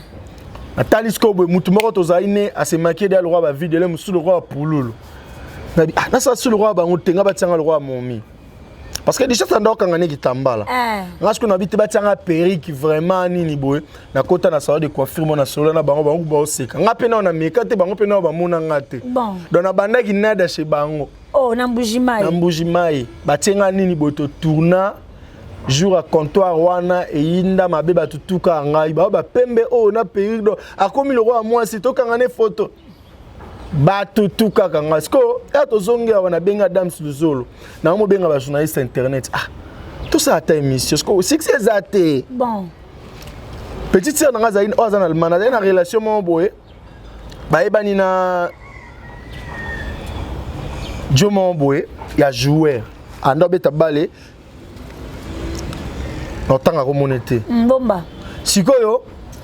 atalisco bo mutu moko to zaine a se maquer de le roi ba vide le musu le roi pululu na ça sur le roi ba ngotenga batanga le roi momi. Parce que déjà ça doit kangane kitambala. Parce que on habite batanga perruque vraiment nini boy na kota na salle de coiffure mona solo na bango ba seka. Nga pena on a mekate bango pena ba mona ngate. Bon. Dans na banda ki nada chez bango. Oh na mbujimai. Na mbujimai. Batenga nini boy to tourna jour à comptoir wana e inda mabe batutuka ngai ba pembe oh na perruque do akomi le roi moi c'est to kangane photo. Batutuka kanga sko to zonga wana benga Dams Luzolo na mo benga ba journaliste internet tout ça ta émission sko succès zate bon petite sœur nga zaine ozana le manager na relation mo boye ba ebani na Jomo boye ya joueur ando beta balé otanga ko monete bomba sikoyo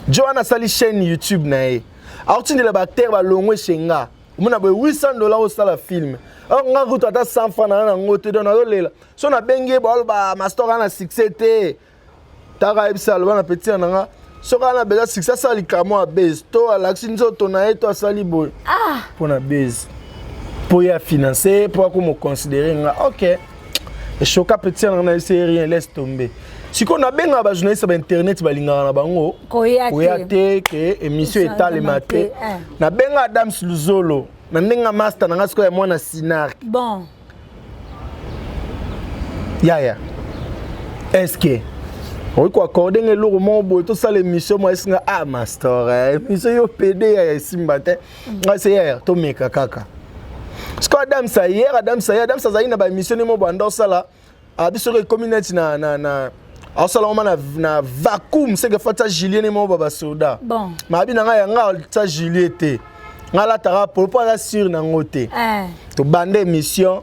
Joana sali chaîne YouTube na e autine le bactère ba longwe shenga mona boy $800 au sala film nga kutu ata 100 francs na ngote don na lela so na benge ba master na succès te taka ebisa lo na petit na nga so kana beza succès sali kamo a base to alaxi nzoto na eto asali boy pour na base pour ya financer pour ko mo considérer nga OK et choka petit na essayer rien laisse tomber. Si on a bien un journaliste sur internet, balingana bango. Koyate que émission est le matin. Na benga Dams Luzolo, na ndenga master na ngasko ya mwana Sinar. Bon. Ya. Est-ce que on peut accorder le lourd mon boy tout ça l'émission moi singa master. Émission yo PD ya simbate. C'est hier to meka kaka. Sko Adam Sayer na ba émission mo bando sala. Abiso le community na asalama na vacuum c'est que fata Julien et mon baba soda bon ma bi na nga ta Julien te nga la tara pour pas sur na ngote to bande émission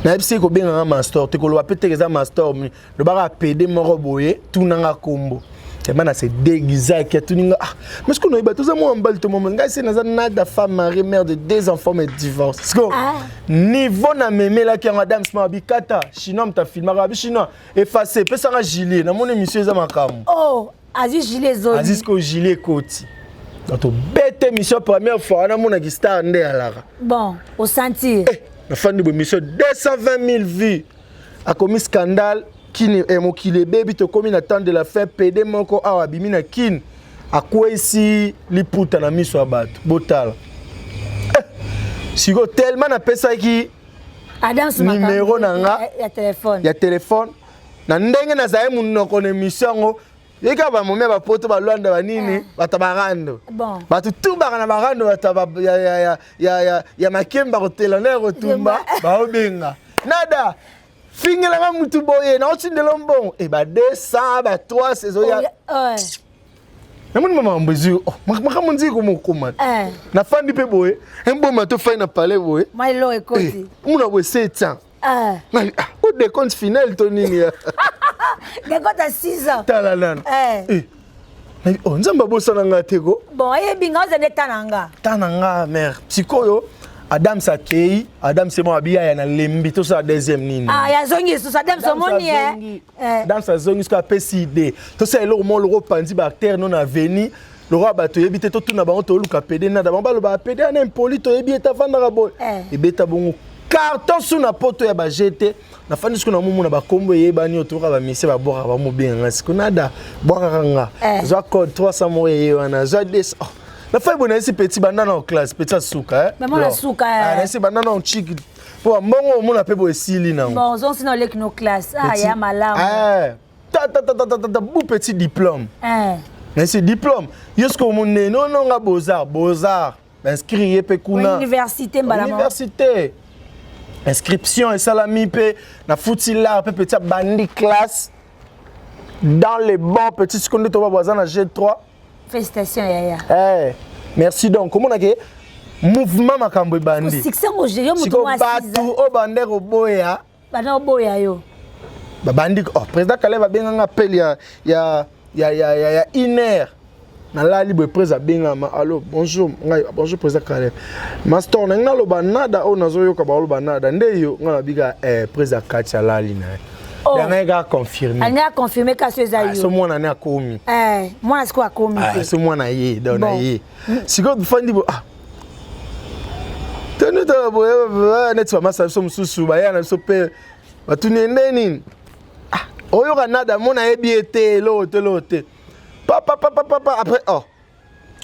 na bisi ko benga master te ko lo apete que ça master le bara PD moko boye tout na nga kombo c'est mana c'est déguisé que tout ninga mais ce qu'on a tout ça moi en balle tout moment nga c'est na da femme mariée mère de 2 enfants mais divorce niveau na mémé là qui en madame sma bikata chinois mta filmaka bi chinois effacé pesa nga gilet na mon émission za makamu oh Aziz gilet zoni Aziz ko gilet koti Quand on bête émission première fois, on a mon star ndé alara. Bon, au sentir. La fin de l'émission 220 000 vues. A commis scandale qui est mon qui les bébé to commis attendre de la fin PD moko a abimina kin. A quoi ici li puta na miso abat. Botal. Si go tellement na pesa qui Adam numéro nanga ya téléphone. Ya téléphone. Na ndenge na zaye mun no kon émission ngo. Yeka ba momé ba poto ba lwanda ba nini batabarando. Bon. Ba tout barana barando bataba ya makemba kotelana kotumba ba obenga. Nada. Fingela nga mutu boye na otindelo mbongo e ba 200 ba 3 saison ya. Na mun mama mbezu. Maka munzi ko mokoma. Na fandi pe boye. Mboma to fa na parler boye. Mai lo ekoti. Muna bo 700. O de compte final to nini ya. De compte à 6 ans. Talalana. Oh, nzamba bosana nga teko. Bon, binga za netananga. Tananga mère. Sikoyo Adam Sakei, Adam c'est mon habillé ya na lembi to sa deuxième nini. Ya zongi so Adam so moni Adam sa zongi so PCD. To sa elo mo lo pandi bactère non aveni. Le roi bato yebite to tuna bango to luka PD na da bamba lo ba PD na impoli to yebi eta fanda rabo. E beta bongo carton sous na poto ya ba jeté. Na fandi siko na mumu na ba kombo yebani otoka ba mise ba bora ba mo bien nga siko nada bora nga. Zo code 300 mo yewana zo des. La femme bonne ici petit banana en classe petit souka mais moi la souka ah c'est banana en chic pour mon on appelle pour sili na bon on sinon les nos classes ya malam ta beau petit diplôme mais c'est diplôme yosko mon non nga beaux-arts inscrit pe kuna université mbala université inscription et salami pe na footila pe petit bandi classe dans les bons petits secondes to voisin na G3. Félicitations Yaya. Merci donc. Comment on a que mouvement makambo bandi. Succès au jeu yo mutu wa batu o bandero boya. Bana boya yo. Ba bandi président Kaleba benga appel ya iner. Na la libre président benga allo bonjour bonjour président Kaleba. Master na lo banada o nazo yo ka ba lo banada ndeyo ngana biga président Katia Lali na. Il y a confirmé. Il y a confirmé que c'est ça. C'est moi qui a commis. Moi, c'est quoi commis? C'est moi qui a commis. Si vous faites ah. Tenez ta boya, net sur ma salson sous baya na sope. Ba tunene ah, oyo kanada mona ebiete lote. Papa après oh.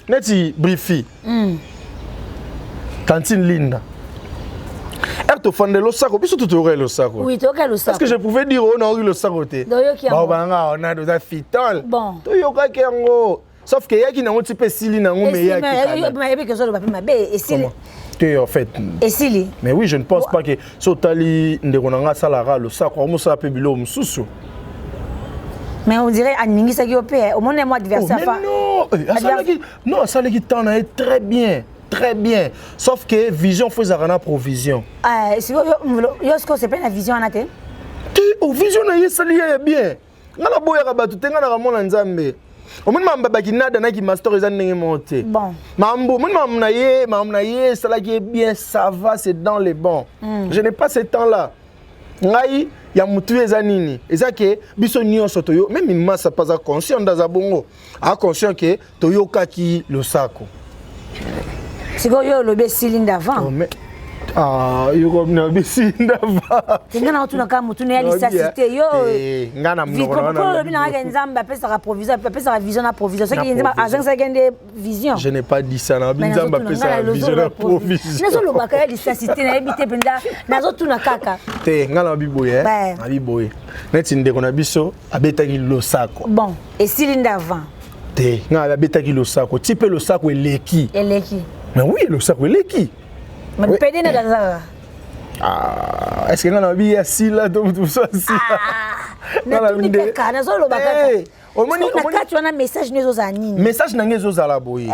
Neti briefi. Cantine Linda. Tu fais le sac, puis tu aurais le sac. Oui, tu aurais le sac. Est-ce que je pouvais dire on a eu le sac côté? On a des fitol. Bon. Tu yoka kengo. Sauf que y a qui n'a un petit peu sili na ngombe ya qui. Mais que ça le papier mabé et sili. Tu en fait. Et sili. Mais oui, je ne pense pas que sotali ndekonanga salara le sac on ça peut bilo mususu. Mais on dirait animingi ça qui opé au moins un mois adversaire. Non, ça le qui t'en est très bien. Très bien. Sauf que vision faut avoir provision. Si yo c'est pas la vision en até. Tu au vision na yesali bien. Ngala boya ka batu tenga na ramona nzambe. O mun mamba bakinada na ki master ezan ndenge monté. Bon. Mambo mun mamna ye sala qui est bien ça va c'est dans les bons. Je n'ai pas ce temps là. Ngai ya mutu ezanini. Ezake biso nyonso toyo même massa pas conscient dans abongo. A conscient que toyoka ki le sako. C'est quoi yo le cylinder avant? Yo comme na cylinder avant. Tinga na tuna kama tuna ya lisasité yo. Ngana mnona na. Bina nga nzamba pesa ka provision, pesa ka vision na provision. C'est qui nzamba agent ça gagne vision. Je n'ai pas dit ça na nzamba pesa ka vision na provision. Nazo lo bakaya lisasité na ebité penda nazo tuna kaka. Te ngana biboye na biboye. Neti ndeko na biso abetaki lo sako. Bon, et cylinder avant. Te ngana abetaki lo sako. Type lo sako eleki. Eleki. Mais oui, le sac est qui? Mais le PD n'est pas ah, est-ce que nous avons bien assis là tout ça assis là? Non, mais tu n'as pas de message message na ngezo zala boye.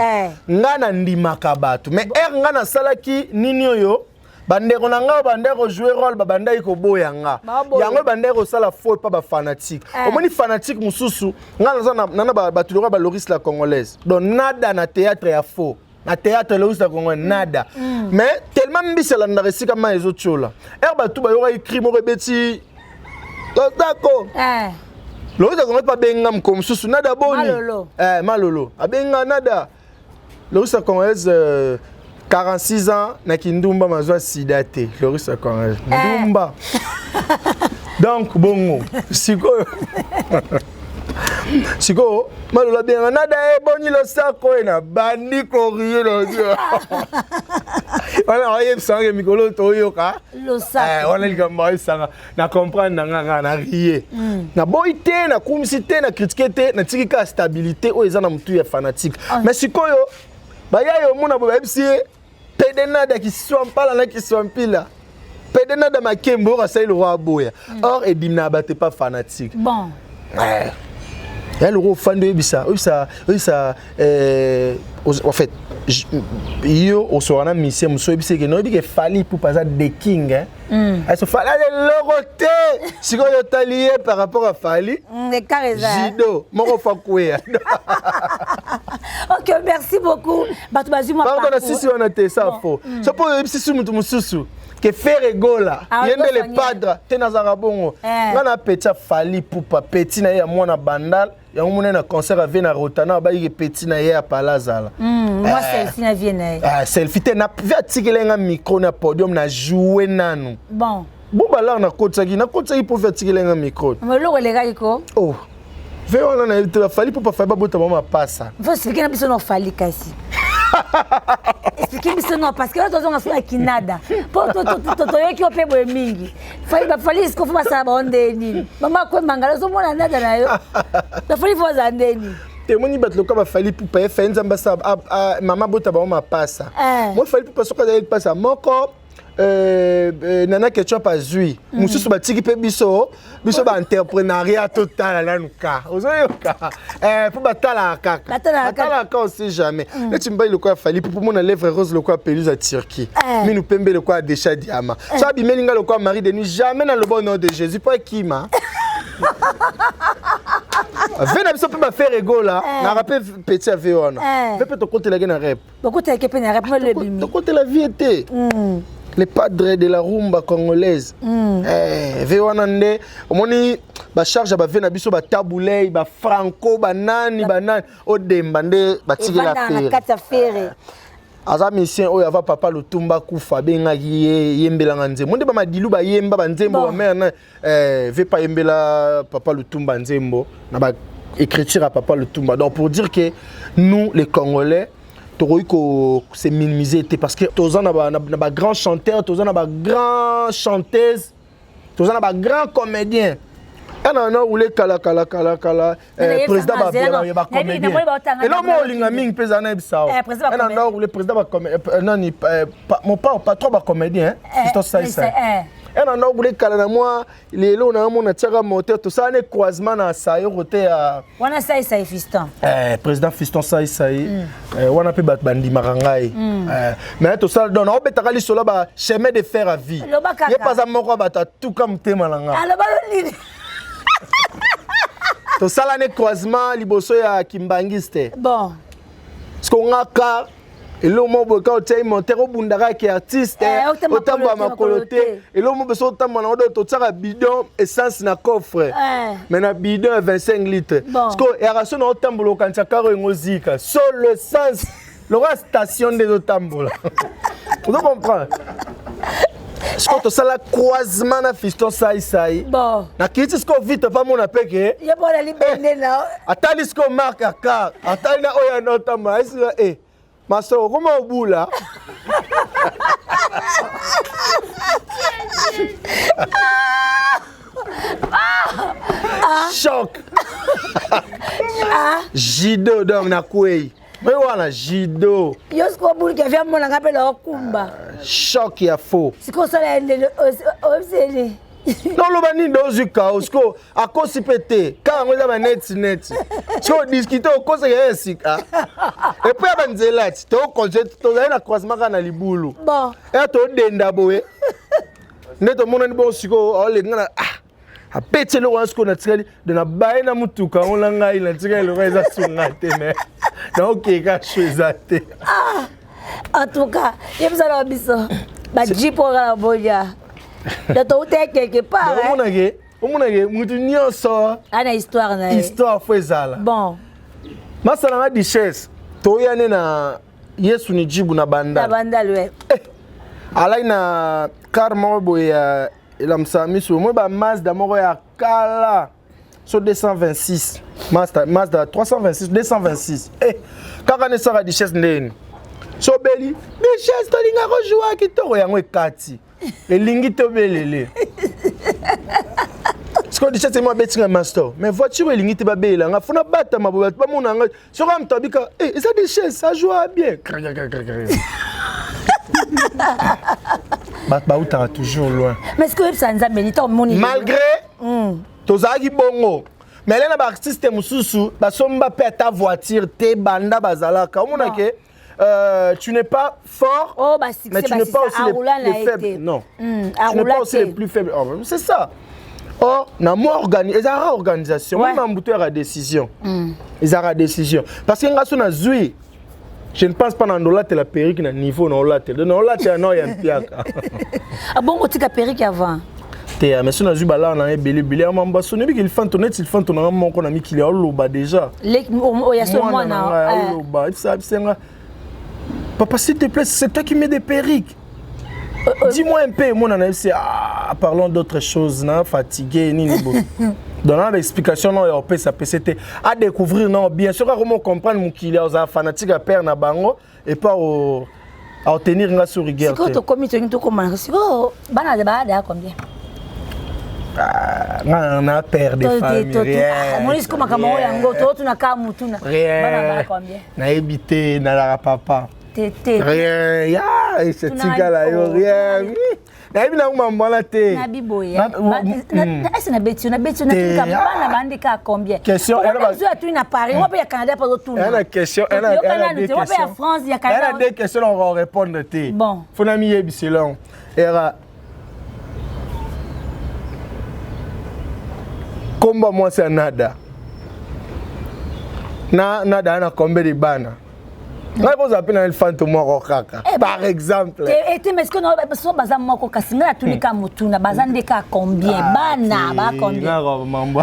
Ngana ndimaka batu. Mais ngana salaki nini oyo? Bandeko na nga bandeko jouer rôle ba bandai ko boya nga. Yango bandeko sala faux pas ba fanatique. Omoni fanatique mususu ngana nana ba tulora ba Loris la congolaise. Donc nada na théâtre ya faux. Na théâtre Loris la congolaise nada. Mais tellement mbisela na resika ma ezo tchola. Ba tu ba yora écrit mo rebeti. D'accord. Loris la congolaise pas benga mko mususu nada boni. Malolo. Malolo. Abenga nada. Lorissa congolaise 46 ans na kindumba mazwa sidate Lorissa congolaise ndumba donc bongo siko malola bien nada boni lo sako na bandi korie lo dio on sanga mikolo toyoka lo sako on ligamba sanga na comprendre na rier na boité na kumisité na critiquer na tikika stabilité o ezana mutu ya fanatique mais sikoyo baya yo mona bo FCA pedenada qui soit pas là qui soit pila pedenada makembo ka sai le roi boya or edimna bate pas fanatique bon il y a le gros fan de Ebissa. En fait, yo au soir na mission muso Ebissa que no bi que fali pour passer des king hein. Elle se fallait le roté. Si on est allié par rapport à Fali. Jido, mon fakoué. OK, merci beaucoup. Batubazuma. Pardon si on a été ça faux. C'est pour Ebissa mutu mususu. Que faire rigola yende le padre tena zarabongo ngana petit Fali pupa petit na ya mwana bandal ya mona na concert ave na rotana ba yi petit na ya palazala moi selfie na vienne selfie te na via tikelenga micro na podium na jouer nanu bon bala na kotsaki pour faire tikelenga micro molo le gaiko oh veona na te Fali pupa fa ba bota mama passa faut expliquer na biso no Fali kasi expliquez-moi non parce que là on a fait kinada pour to yeki opebo mingi fali ce qu'on fait ça bondeni mama ko mangala so mona nada na yo to fali fo zandeni te moni bat loka ba Fali pour pa fa nzamba sa mama bota ba ma passa moi Fali pour soka elle passa moko nana ketchup pas zui mususu batiki pe biso ba entrepreneuriat total là nuka ozoyoka pour batala kaka batala ka on sait jamais là tu mbaye le quoi Fali pour mon lèvre rose le quoi pelouse à Turquie mais nous pembe le quoi déchet diamant ça bi melinga le quoi Marie de nuit jamais dans le bon nom de Jésus pas qui ma Vena biso pe ba faire rigola na rappel petit avion peut te compter la gena rep beaucoup te ke pe na rep le bimi te compter la vie était les padres de la rumba congolaise vewanande omoni ba charge ba vena biso ba taboulay ba franco banani o demba nde batikela fere aza mission oyo ava papa Lutumba kufa bengaki yembelanga nzembo nde ba madilu ba yemba ba nzembo mère na veut pas yembela papa Lutumba nzembo na ba écriture à papa Lutumba donc pour dire que nous les Congolais c'est minimisé parce que tous on a grand chanteur, tous on a grand chanteuse, tous on a grand comédien. On a roulé kala président ba comédien. Et là moi linga ming pesa na ebisa. On a roulé président ba comédien non ni mon patron ba comédien, c'est ça. On a roulé kala na moi les lo na mon tira moteur tout ça ne croisement na sayo côté à wana sai fiston. Président fiston sai wana pe bat bandi marangai. Mais tout ça donne on betaka li sola ba chemin de fer à vie. Ye pas à moko bata tout comme tema langa. To sala ne croisement liboso ya Kimbangiste. Bon. Parce qu'on a car et l'homme mo ka otei monter au bundara qui artiste otambo makoloté et l'homme beso otambo na odo to tsaka bidon essence na coffre. Mais na bidon 25 litres. Parce que ya raso na otambo lo kancha karo ngozika sur le sens le station des otambo. Vous comprenez? Est-ce que ça la croisement na fiston sai bon na kiti sko vite pas mon apeke ya bona libende na atali sko marque car atali na oya nota mais maso comment obula choc jido donc na kwei mais voilà jido yosko bulu ke via mona ngapela okumba choc ya faux siko sala ndele obsele non lo bani dozu chaos ko akosi pété quand on a net so discuter au cause ya sika et puis abanzela to concept to na croisement kana libulu bon et to denda boye neto mona ni bon siko o le ngana a pété le wansko na tsali de na baye na mutuka on la ngai na tsali le reza sungate mais donc ka choisate en tout cas yebza biso ba jipo la boya da to te quelque part omonake mutu nyonso ana histoire fo ezala bon masala na duchesse toyane na Yesu ni jibu na bandal. Na bandal ouais. Alai na car moko ya la msamiso moi ba Mazda moko ya kala so 226 Mazda 326 226 kaka ne sara richesse ndeni so beli richesse to linga ko joa kitoko yango ekati elingi to belele Siko richesse mo betinga master mais voiture elingi te ba bela nga funa bata maboba ba mona nga so ka mtabika eza richesse ça joue bien Bah, toujours loin. Mais est-ce que ça nous a béni malgré tozaki bongo mais là na artiste mususu ba somba pe ta voiture te banda bazalaka omona ke tu n'es pas fort oh, bah, mais tu n'es pas aussi les faibles non tu n'es pas aussi les plus faibles c'est ça or na moi organisation même mbuto ya décision ils aura décision parce que ngaso na zui je ne pense pas dans la perruque na niveau na olate na olate na ya mpiaka ah bon o tika perruque avant te mais si na zu bala na ebele mamba soni bi qu'il fante net il fante na moko na mikili ya loba déjà les o ya so moi na loba ça senga papa s'il te plaît c'est toi qui mets des perruques dis-moi un peu mon analyse parlons d'autres choses na fatigué ni bo dans l'explication non ya opé ça c'était à découvrir non bien sûr comment comprendre mon qu'il a fanatique à père na bango et pas à obtenir nga sur rigueur c'est quoi ton comité to comment c'est quoi bana de bada combien on a père de famille mon est comme kama yango to tuna ka mutuna bana ba combien na ebité na la papa tété rien ya et c'est tigala yo rien na bina ngamba la te na biboya est-ce na beti na tika bana bande ka combien question elle va tu na Paris on peut ya Canada pas tout elle a question elle a des questions on peut ya France ya Canada elle a des questions on va répondre te bon faut na mi yebiselon era komba moi c'est nada na combien de bana na vous appelez un fantôme moko kaka par exemple et mais est-ce que non so baza moko kasinga tunika mutuna bazande ka combien bana ba combien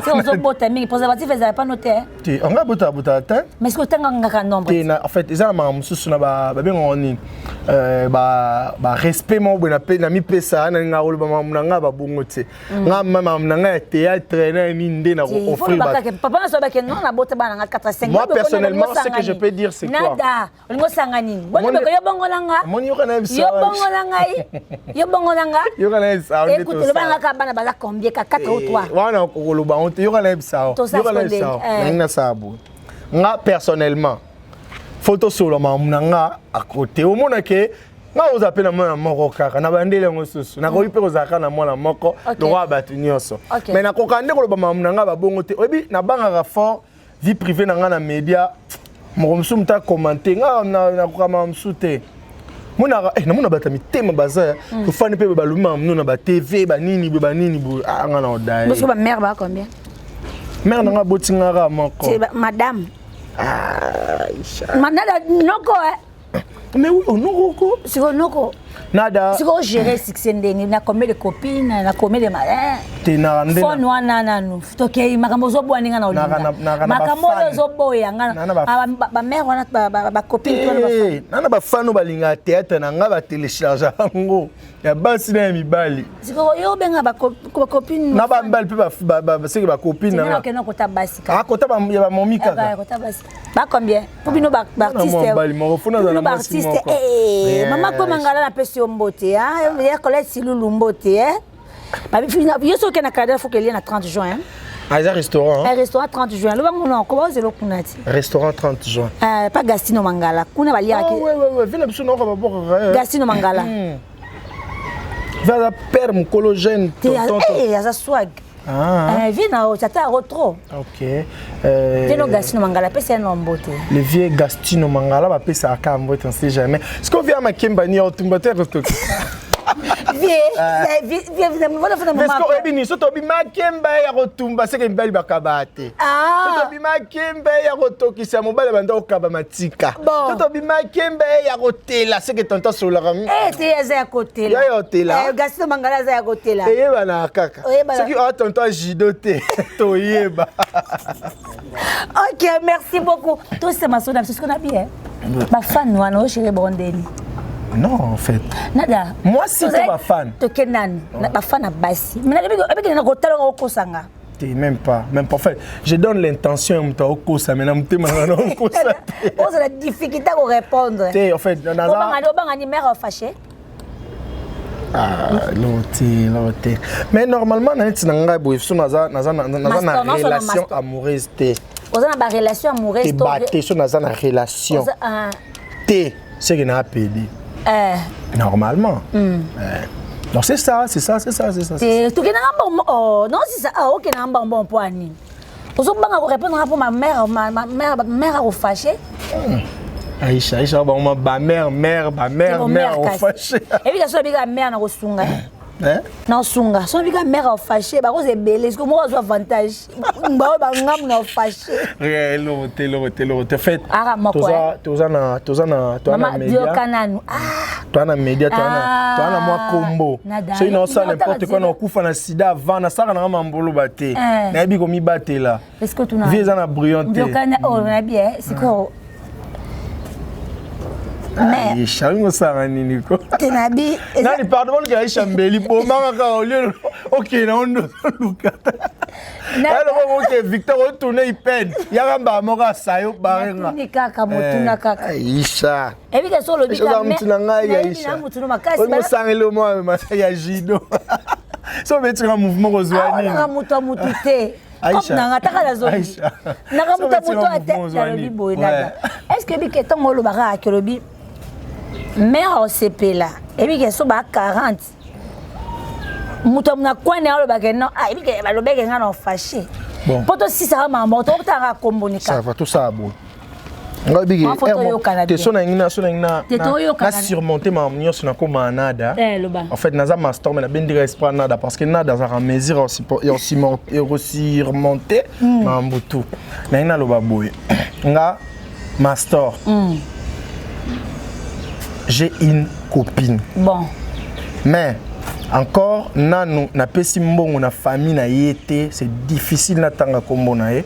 c'est on bota mingi préservatif ils pas noté ti on va bota mais est-ce que tanga ngaka nombre en fait ils ont ma mususu na ba ngoni ba respect mo bona pe na mi pesa na ngalo ba mamnanga ba bungote nga mama mamnanga théâtre na minde na offrir papa na so ba ke non na bota bana 4-5 moi personnellement ce que je peux dire c'est quoi olingo sangani bonne beko yo bongo nanga moni yo kana bisa yo bongo nanga yo kana bisa écoute le bana ka bana baza combien ka 4 ou 3 wana kokoloba on yo kana bisa yo kana bisa na sabu nga personnellement photo solo mamnanga à côté au mona ke nga oza pe na mona moko kaka na bandele ngosusu na ko ipe kozaka na mona moko droit batu nyonso mais na kokande koloba mamnanga ba bongo te obi na banga fort vie privée na nga na média Mouroumsou m'a commenté, na kama msoute. Mona na mona batami tema baza, to fani pe baluma mno na TV banini bu anga na odai. Parce que ma mère ba combien? Mère na botinga ra moko. C'est madame. Madame noko mais oui, noko. C'est noko. Nada. C'est quoi gérer succès ndeni na combien de copines, na combien de malins. Te na ndena. Fon wana nanu. Toke makambo zo bwa ninga na olinga. Makambo zo boya ngana. Ba mère wana ba copine to na ba. Nana ba fanu balinga théâtre na nga ba télécharger ngo. Ya basi na mibali. C'est quoi yo benga ba copine. Na ba mbali pe ba seki ba copine na. Na kena kota basi ka. Ah kota ba momika. Ba kota basi. Ba combien? Pour bino ba artiste. Mbali mo funa na mwasi moko. Mama ko mangala na pesi mbote hein ya collègue Silulu mbote hein ba fina yeso ke na Canada faut que lié na 30 juin hein un restaurant un restaurant 30 juin lo bango non ko ba zelo kunati restaurant 30 juin pas Gastino Mangala kuna ba lié ouais vina biso no ba boka Gastino Mangala va père mkologène tonton ya za swag vina o tata retro OK Vino Gastino Mangala pesa no mbote le vieux Gastino Mangala ba pesa ka mbote on sait jamais ce qu'on vient à Makemba ni autumbateur retour vieux voilà fana mama parce que ebini so to bi Makemba ya rotumba c'est que mbali bakabate so to bi Makemba ya rotokisa mobala banda okaba matika so to bi Makemba ya rotela c'est que tonton solara te ya ya kotela ya hotela Gastino Mangala za ya kotela yeba na kaka c'est que tonton jidoté to yeba. OK, merci beaucoup. Tout c'est ma soda, c'est ce qu'on a bien. Ma fan wana o chérie Bondeni. Non, en fait. Nada. Moi, si tu es ma fan. Tu es ma fan à Bassi. Mais avec un côté au Kosanga. Même pas. En fait, je donne l'intention de au Kosa, mais non, tu m'as Kosa. Oh, c'est la difficulté à répondre. En fait, on a un mère fâché. Ah, l'autre. Mais normalement, on a une relation amoureuse. On a une relation amoureuse. Tu es dans une relation. C'est ce qu'on a appelé. Normalement. Donc c'est ça. Tu es oh non, c'est ça. Ah, ok, on a un bon point. Vous avez répondre pour ma mère au fâché. Aïcha, ma mère au fâché. Et puis, la mère au sunga. Non, sunga. Si la mère au fâché, c'est belle. Est-ce que moi, j'ai avantage? Je suis fâché. L'autre. Fait, tu as un média, tu as moi combo. C'est une autre n'importe quoi, on coupe na sida avant, na ça na mambolo baté. Na bi komi baté là. Est-ce que tu n'as vieux na brillanté. Oh, na bien, c'est quoi? Mais chalingo ça nini ko. Tenabi. Nani pardon que Aïcha Mbeli pour manga au lieu. OK, na on luka. Alors OK, Victor retourner il peine. Yagamba moka sayo barenga. Ni kaka motuna kaka. Aïcha. Et puis que solo bika mais Aïcha. On sangelo moi ya jido. So mettre un mouvement rozwani. Ah, muto mutute. Aïcha. Aïcha. Est-ce que bika tango lo baka akolobi mère au CP là et puis que so ba 40 muto na kwane alo baka non ah et puis que ba lo beka ngana fâché bon poto si ça ma moto tanga kombonika ça va tout ça bon nga bigi te sona ngina na surmonter ma mignon sona ko manada en fait naza master mais na bendira espoir nada parce que nada za mesure aussi remonter ma mbutu na ngina lo baboy nga master j'ai une copine bon mais encore nanu na pesi mbongo na famille na yete c'est difficile na tanga kombo na ye.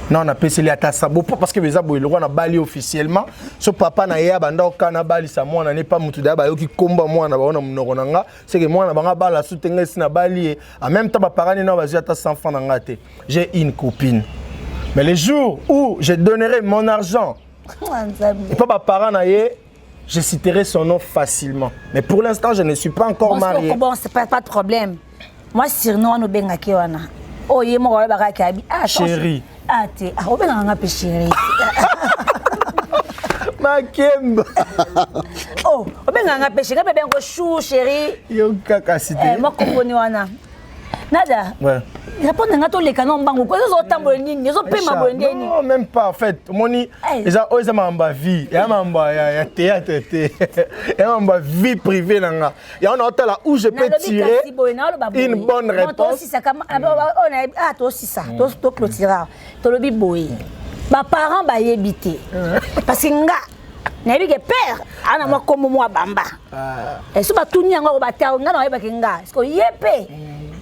Non, on a passé les atasabo parce que les abos le roi na bali officiellement. So papa na ya banda okana bali sa moi na n'est pas mutu da ba yoki komba moi na ba ona munoko nanga. C'est que moi na banga bala soutenga si na bali en même temps ba parani na ba zata sans enfant na ngate. J'ai une copine. Mais les jours où je donnerai mon argent et pas ba parents na ye, je citerai son nom facilement. Mais pour l'instant, je ne suis pas encore marié. Bon, c'est pas de problème. Moi surnom no benga ki wana. Oh ye mo ba ka abi. Ah chérie. Ah t'es ah obenga nga pe chérie. Ma kemba. Oh, obenga nga pe chérie, be bengo chou chérie. Yo kaka cité. Moi componi wana. Nada. Ouais. Répondre nga to le canon bango ko zo tambo nini, zo pe mabo ndeni. Non, même pas en fait. Moni eza oza mamba vie, ya mamba ya théâtre té. Ya mamba vie privée nanga. Ya on a là où je peux tirer une bonne réponse. Toi aussi ça comme on a toi aussi ça. Toi clôturer. To lobi boy. Ba parents ba yebité. Parce que nga na bi ke père ana moi comme moi bamba. Et so ba tuni nga ba ta nga na ba ke nga. Est-ce que yepé?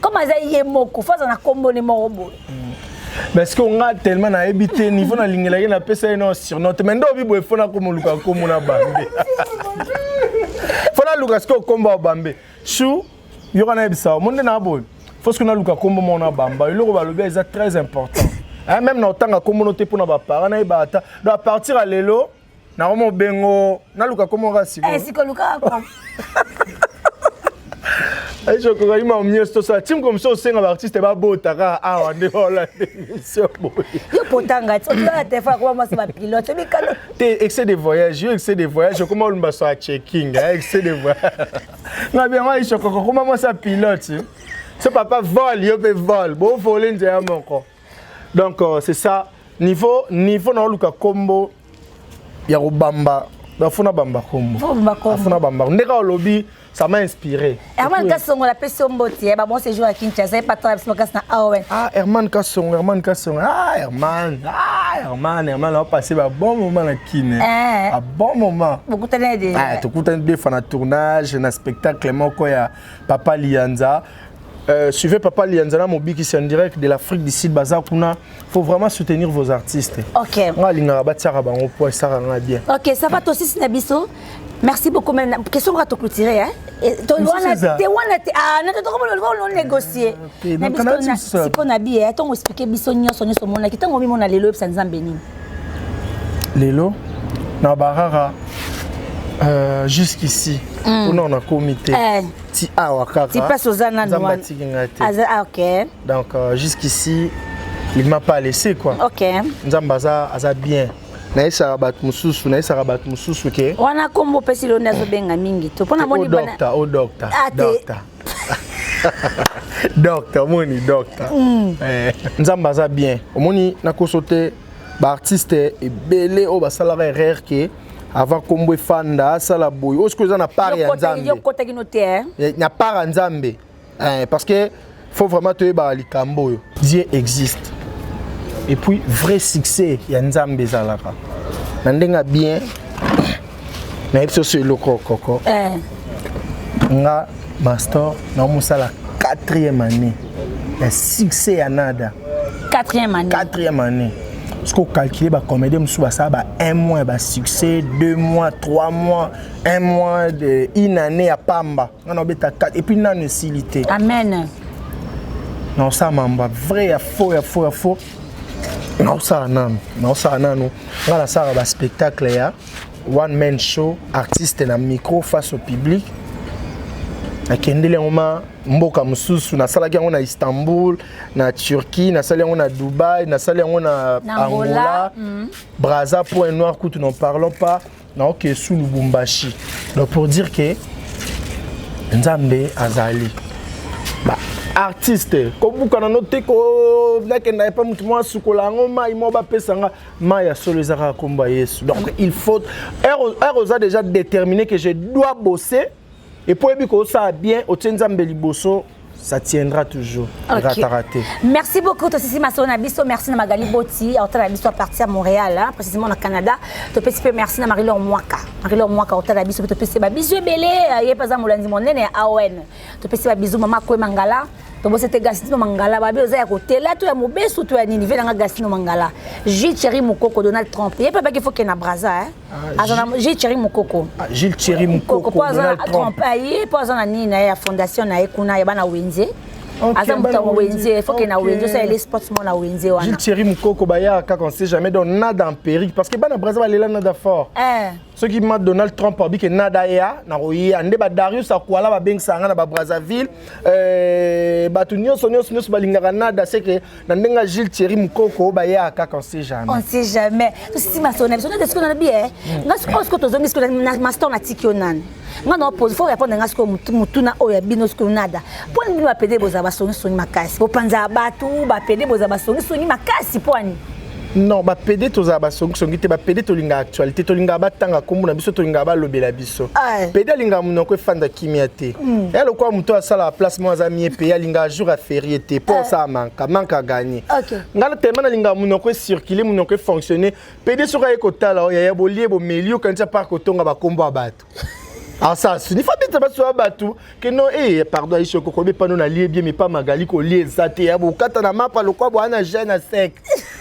Comment ça y est moko faut na combo ni morobo. Parce qu'on a tellement à habiter niveau na lingela na pesa no sur notre mais ndo bibo faut na comme luka comme na bambe. Faut na luka sko combo bambe. Chou yora na bisa monde na boy. Faut que na luka combo mona bamba. Le ba lobe est très important. Même na tanga communauté pour na ba parents na ibata doit partir à lelo na mo bengo na luka combo rasi. Si ko luka ko. Je crois qu'il m'a mis tout ça. Tim comme ça, c'est un artiste qui va botter à on est là. Yo potanga, tu dois te faire comment ça va pilote. T'es excès de voyage, excès de voyage. Comment on va faire checking, excès de voyage. Non bien moi je crois comment moi ça pilote. Ce papa vole, il peut voler. Bon voler déjà mon corps. Donc c'est ça. Niveau na luka combo ya Rubamba. Da funa bamba combo. Funa bamba. Ndeka lobby. Ça m'a inspiré. Herman Kassongo la personne beauté. Bah bon séjour à Kinshasa, pas trop parce que na Awen. Ah Herman Kassongo. Ah Herman, on a passé un bon moment à Kine. Un bon moment. Beaucoup de tu écoutes des fans à tournage, un spectacle moi quoi ya Papa Lianza. suivez Papa Lianzana Mobi qui est en direct de l'Afrique du Sud Bazar Kuna. Faut vraiment soutenir vos artistes. OK. OK, ça va aussi Sinabiso. Merci beaucoup. Question à te clôturer. On négocier. Si qu'on a bien, on expliquer bisogno sonyo so mona kita ngomi mona lelo pesa nzambeni. Lelo na barara jusqu'ici on a comité. Ti awakaka. Ti passe aux ananouan. OK. Donc jusqu'ici il m'a pas laissé quoi. OK. Nzambaza aza bien. Naisa rabat mususu ke. Wana kombo pesi lo nazo benga mingi to. Pona moni bana. Docteur. Docteur, moni docteur. Nzambaza bien. Omoni nakosote ba artiste e belé o ba salarié rare ke avant kombo fanda sala boy. O ce na part ya Nzambe. Yo kota kinote na part Nzambe. Parce que faut vraiment te ba likambo yo. Dieu existe. Et puis vrai succès ya Nzambe zalaka. Nandenga bien. Na ipso sur le coco. Nga master na musala 4e année. Un succès ya nada. 4e année. 4e année. Parce qu'on calcule ba comédie musu ba ça ba 1 mois ba succès, 2 mois, 3 mois, 1 mois de une année à Pamba. On a beta 4 et puis na necessité. Amen. Non ça mamba vrai ya faux. Non ça non. On a ça ba spectacle ya one man show, artiste na micro face au public. Akendele ngoma mboka mususu na salaki yango na Istanbul, na Turquie, na salaki yango na Dubaï, na salaki yango na Angola, Brazza, Point Noir, nous n'en parlons pas, na OK sous Lubumbashi. Donc pour dire que Nzambe azali ba artiste ko buka na note ko nakenda pa mutu mwa sukola ngoma imo ba pesanga ma ya solo ezaka komba Yesu. Donc il faut Erosa déjà déterminé que je dois bosser. Et pour que ça bien, au Nzambe liboso, ça tiendra toujours. Okay. Merci beaucoup, Tosisi Masona Biso. Merci à Magali Boti. On est parti à Montréal, hein, précisément au Canada. Merci à Marie-Laure Mwaka. Marie-Laure Mwaka, on est bisou. Bisou belé. Il y a pas de Moulandi Monen et Awen. Bisou Maman Koué Mangala. Donc c'était Gassino Mangala. Babi Oza côté là, tu as mon beso, tu as ni niveau dans Gassino Mangala. Gilles Thierry Moukoko, Donald Trump. Il y a pas qu'il faut qu'il y ait un Brazza, hein. Gilles Thierry Moukoko. Gilles Thierry Moukoko, Donald Trump. Il pas un ni na fondation na ekuna ya bana Wenze. Azambuta Wenze, il faut qu'il y ait un Wenze, ça les sportsmen na Wenze wana. Gilles Thierry Moukoko baya quand on sait jamais dans nada en péril parce que bana Brazza va aller là nada fort. Ceux qui m'a Donald Trump par que nada ya na royi ande ba Darius Akwala ba beng sanga na ba Brazzaville ba tunyo sonyo balinga nada c'est que nandenga Gilles Thierry Moukoko baya quand on sait jamais. On sait jamais. Tout si ma sonne, sonne de ce qu'on a bien. Ngasko ko to zongi ce que master na tikionan. Ngana pose faut répondre ngasko mutuna oya binos ko nada. Pour ni ba pede boza ba songi songi makasi. Bo panza batu ba pede boza ba songi songi makasi poani. Non, ba PD toza ba songi te ba PD to linga actualité to linga ba tanga kombu na biso to linga ba lobela biso. PD linga munoko fanda kimia te. Ya lokwa muto asala la place mo azami pe ya linga jour à férié te pour ça manka gagner. Ngala tellement na linga munoko circuler munoko fonctionner. PD soka ekotala ya bolie bo melio kantia par kotonga ba kombo abatu. Ah ça, il faut bien que ça batou que non pardon Aïcha Kokobe pas non allié bien mais pas Magali ko lié zaté ya bo kata na mapa le quoi boana jeune à sec.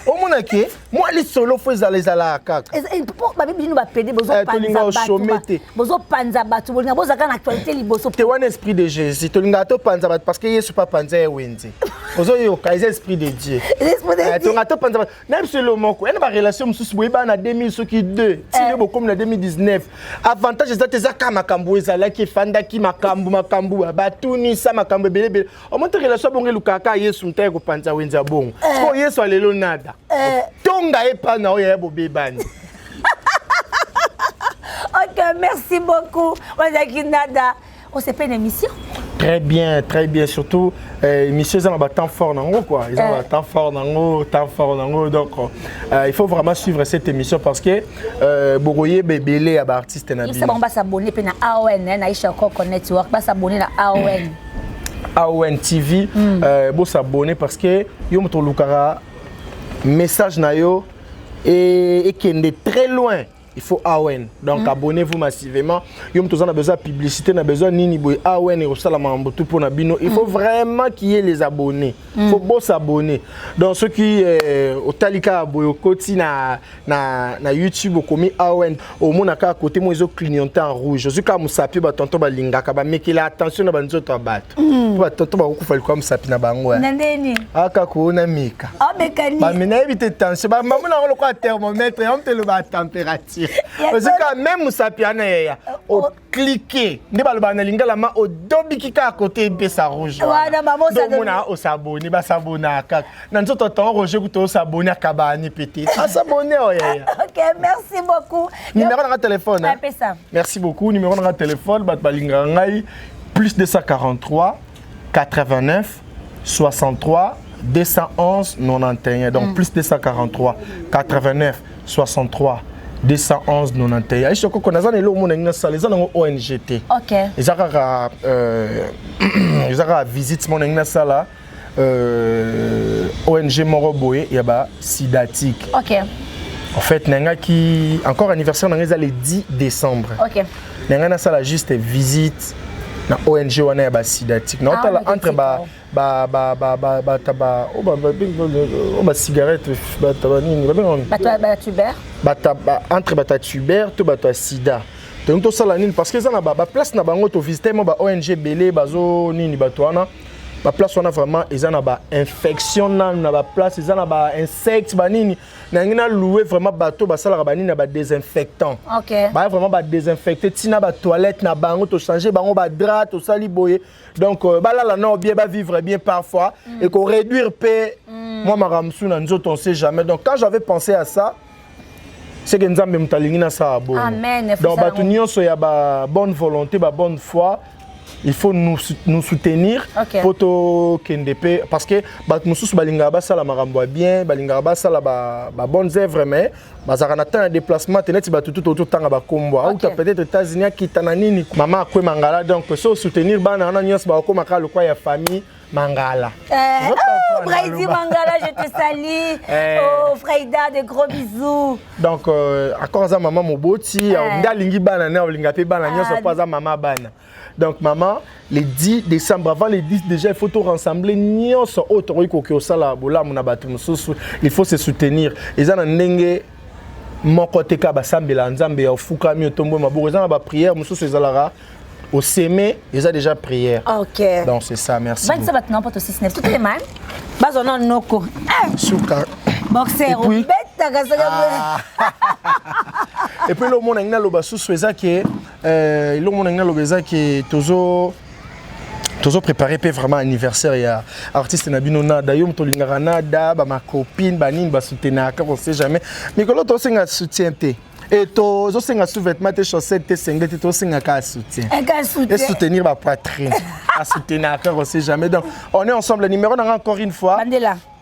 Au mona ke moi les solo faut les ala kaka. Et pour ba bino ba pédé bozo panza batou bolinga boza kana actualité liboso. Te wan esprit de Jésus to linga to panza batou parce que Yesu pas panza e wenzi. Ozo yo kaiser esprit de Dieu. To ngato panza même sur le moko ena ba relation mususu boyeba na 2000 soki 2 ti le bokom na 2019 avantage za kama makambo ezalaki efandaki makambo batuni sa makambo belebele omonte relation bonge lukaka Yesu mtaye kopanza wenza bongo ko Yesu alelo nada tonga epa na oya bobebani. OK, merci beaucoup Wazaki Nada. On s'est fait une émission. Très bien, surtout émission ça va temps fort nango quoi, ils ont temps fort nango, donc il faut vraiment suivre cette émission parce que Bogoye bébélé à artiste na bien. Ça on va s'abonner pe na AON na Aïcha Coco Network, va s'abonner na AON. AON TV bo s'abonner parce que yo moto lukara message na yo et kende très loin. il faut AON. Donc abonnez-vous massivement. Yom tous on a besoin de publicité, on a besoin nini boy AON et au salamambo tout pour nabino. Il faut vraiment qu'il y ait les abonnés. Il faut beau s'abonner. Donc ceux qui au talika boy au côté na YouTube au commis AON au monde à côté moi ils ont clignoté en rouge. Je suis comme sapi ba tonton ba linga ka ba mais qu'il a attention na banzo to bat. Ba tonton ba ko fa comme sapi na bango. Nandeni. Aka ko na mika. Ah mekani. Ba mina éviter tension. Ba maman na ko le thermomètre on te le ba température. Parce que même sapi ana ya au cliquer. Ne ba le ba na linga la ma au dobiki ka à côté be sa rouge. Wana maman ça donc mona au s'abonner ba s'abonner ka. Na nzoto tonton Roger ko s'abonner ka ba ni petit. Ah s'abonner oh ya. OK, merci beaucoup. Numéro de téléphone. Merci beaucoup. Numéro de téléphone bat balinga ngai plus 243 89 63 211 91. Donc plus 243 89 63 211 91. Je crois qu'on a les ONGT. OK. Ils ont visite mon là. ONG Moroboé, il y a Sidatique. OK. En fait, nanga qui encore anniversaire nanga le 10 décembre. OK. Nanga na sala juste visite na ONG wana ya Sidatique. Na otala entre cigarette ba nini ba tuber. Entre ba tuber to ba sida. Donc to sala nini parce que ça na ba place na bango to visiter mo ba ONG belé bazo nini ba to wana. La place on a vraiment ils ont ba infection na ba place ils ont ba insectes ba nini na ngina louer vraiment bateau ba sala ba nini ba désinfectant. OK. Ba vraiment ba désinfecter tina ba toilette na bango to changer bango ba drap to sali boye. Donc ba là non bien ba vivre bien parfois et qu'on réduire paix moi ma ramsou na nzoto on sait jamais. Donc quand j'avais pensé à ça c'est que nzambe mutalingi na sa bo. Amen. Donc ba tout nyonso ya ba bonne volonté ba bonne foi. Il faut nous soutenir pour to KNDP parce que mususu balinga ba sala marambo bien balinga ba sala ba bonnes œuvres mais bazara un déplacement teneti ba tout tanga ba kombo ou peut-être États-Unis kitana nini mama akwe mangala donc so soutenir bana na nyos ba ko makala kwa ya famille Mangala. Brady Mangala, je te salue. Oh, Freida, de gros bisous. Donc, encore ça, maman Moboti, on a lingi banana, on a fait banana, on pas maman bana. Donc, maman, le 10 décembre, avant les 10 déjà, il faut tout rassembler. Il faut se soutenir. Ils ont un mon côté kabasambela nzambe ya fuka mi tombo maboko ils ont ba prière muso sezalara au sémé ils ont déjà prière. OK. Donc c'est ça, merci. Ben ça maintenant pas aussi tout est mal. Bazono noko. Souka. Boxer au bête et puis le monde ngna loba sous eza que le monde ngna loba eza que toujours préparé vraiment anniversaire il y a artiste nabino na d'ailleurs to lingara nada ba ma copine ba nini ba soutenir on sait jamais mais que l'autre singa soutien té et to zo singa sous-vêtements tes chaussettes tes singlet to singa ka soutien et soutenir ma poitrine à soutenir on sait jamais. Donc on est ensemble, le numéro encore une fois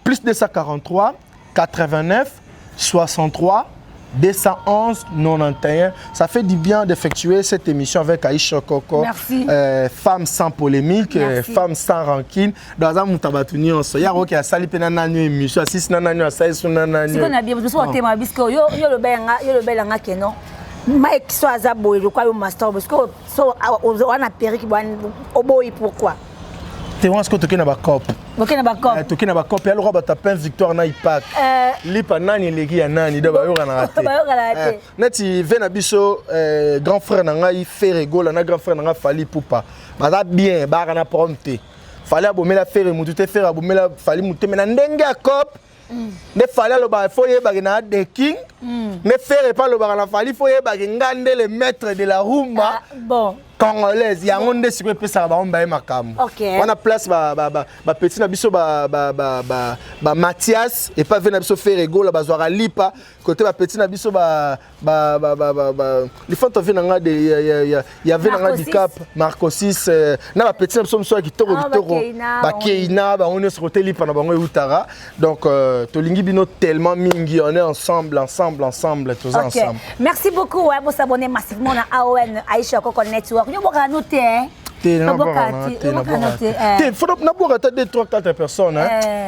plus 243 89 63 211 91. Ça fait du bien d'effectuer cette émission avec Aïcha Koko. Merci. Femme sans polémique, femme sans rancune. Dans un mutabatuni on se. Il y a OK à sali pena nanu émission, si nanu à ça sur nanu. Si on a bien parce que thème parce que yo le belanga kenon. Mais qui soit azabo je crois au master parce que so on a péri qui au boy pourquoi. Tu vois ce que tu as na ba cop. OK na ba cop. Tu na ba cop ya le roi batapin victoire na ipak. Lipa nani legi ya nani da ba yo na raté. Ba yo na raté. Neti vena biso grand frère na ngai Ferregola na grand frère na nga Fali Poupa. Ba bien ba na prompte. Fali abomela Ferre mutu te Ferre abomela Fali mutu mais na ndenge ya cop. Ne Fali lo ba faut yeba na de king. Ne Ferre pas lo ba na Fali faut yeba ngande le maître de la rumba. Bon. Congolaise, il y a un monde qui peut faire un bain macam. On a place ba petit na biso ba Mathias et pas venir biso faire ego la bazwara lipa côté ba petit na biso ba les fois to venanga de il y avait un handicap Marco 6 na ba petit na biso so ki toro ba keina ba on est sur côté lipa na bango utara. Donc to lingi bino tellement mingi on est ensemble tous ensemble. Merci beaucoup pour s'abonner massivement à AON Aïcha Koko Network. Nous allons noter Naboka 2, 3, 4 personnes.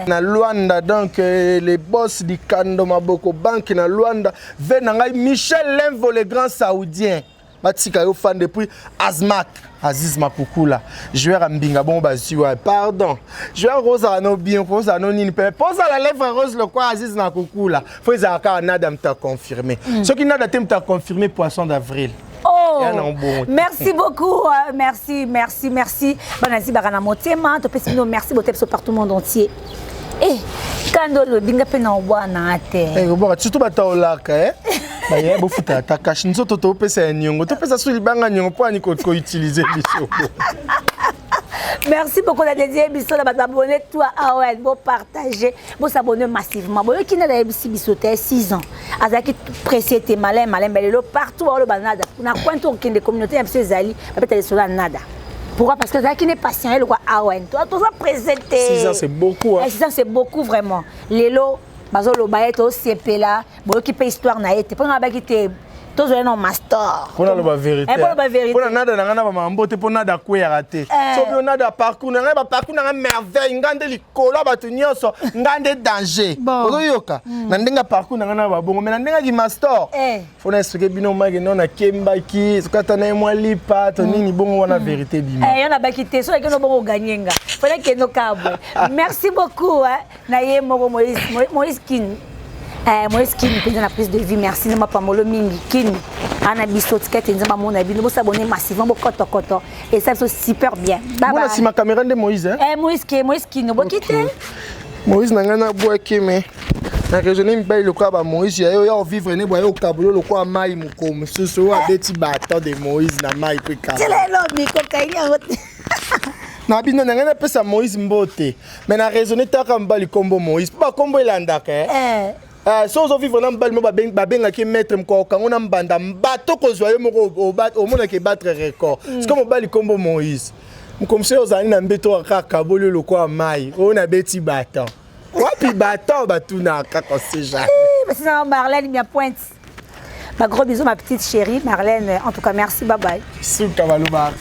Na Luanda, donc les boss du Kando Maboko Bank na Luanda, Venangai, Michel Lemvo, le grand saoudien. Batika yo fan depuis Azmak, Aziz Makukula. Joueur Mbinga bon basiwa. Pardon. Joueur Rosa no bien, Rosa no nini. Pose la lèvre rose le quoi Aziz Makukula. Faut que nada m'ta confirmé. Ce qui nada t'ta confirmé poisson d'avril. Oh, merci beaucoup, merci. Banasi Barana Motema, merci beaucoup partout le monde entier. Eh, quand le binga pena wana ate. Eh, bon, surtout bataolaka, eh. Baye bofuta ta cache nzoto to pesa nyongo, to pesa suli banga nyongo pour ani ko utiliser biso. Merci beaucoup d'être dédié biso na abonner toi AON, bon partager, bon s'abonner massivement. Bon qui na da biso biso 6 ans. Azaki pressé te malin belelo partout au banada. Na kwanto kende communauté biso ezali, peut-être sur la nada. Pourquoi? Parce que Zaki n'est pas patient, il quoi AON. Toi tout ça présenté. 6 ans c'est beaucoup hein. 6 ans c'est beaucoup vraiment. Lelo bazolo baeto aussi là, bon qui peut histoire na été. Pendant ba qui te tous un master. Pour la vérité. Pour la nada na ba mambote pour nada kwea raté. So bien nada parcours na ba parcours na merveille ngande likolo ba tunyoso ngande danger. Oyoka. Na ndenga parcours na ba bongo mais na ndenga ki master. Faut na expliquer bino magi non na kemba ki sokata na moi lipa to nini bongo wana vérité bima. Yana ba kité so que no bongo ganyenga. Faut que no kabwe. Merci beaucoup na ye Moïse Kin. Moïse Kin pour la prise de vie, merci nama pamolo mingi Kin. Ana biso tikete nzamba mona bino bo s'abonner massivement bo koto et ça c'est super bien. Bye bye. Si ma caméra de Moïse hein. Moïse Kin no bo kité. Moïse nangana boake mais na raisonner mbaye le quoi ba Moïse yo vivre ne boye au kabolo le quoi mai mukomo soso a beti bato de Moïse na mai pe ka. Télé miko kainya. Na bino nangana pesa Moïse mbote mais na raisonner taka mbali kombo Moïse ba kombo elandaka so zo vivre na mbali mo ba benga ki maître mko kango na mbanda mbato ko zoyo moko o mona ke battre record c'est comme mbali kombo Moïse mkomse ozali na mbeto kaka bolo lo kwa mai o na beti bato wapi bato batuna kaka seja c'est ça Marlène bien pointe. Ma gros bisous ma petite chérie Marlène, en tout cas merci, bye bye. Suka balo ba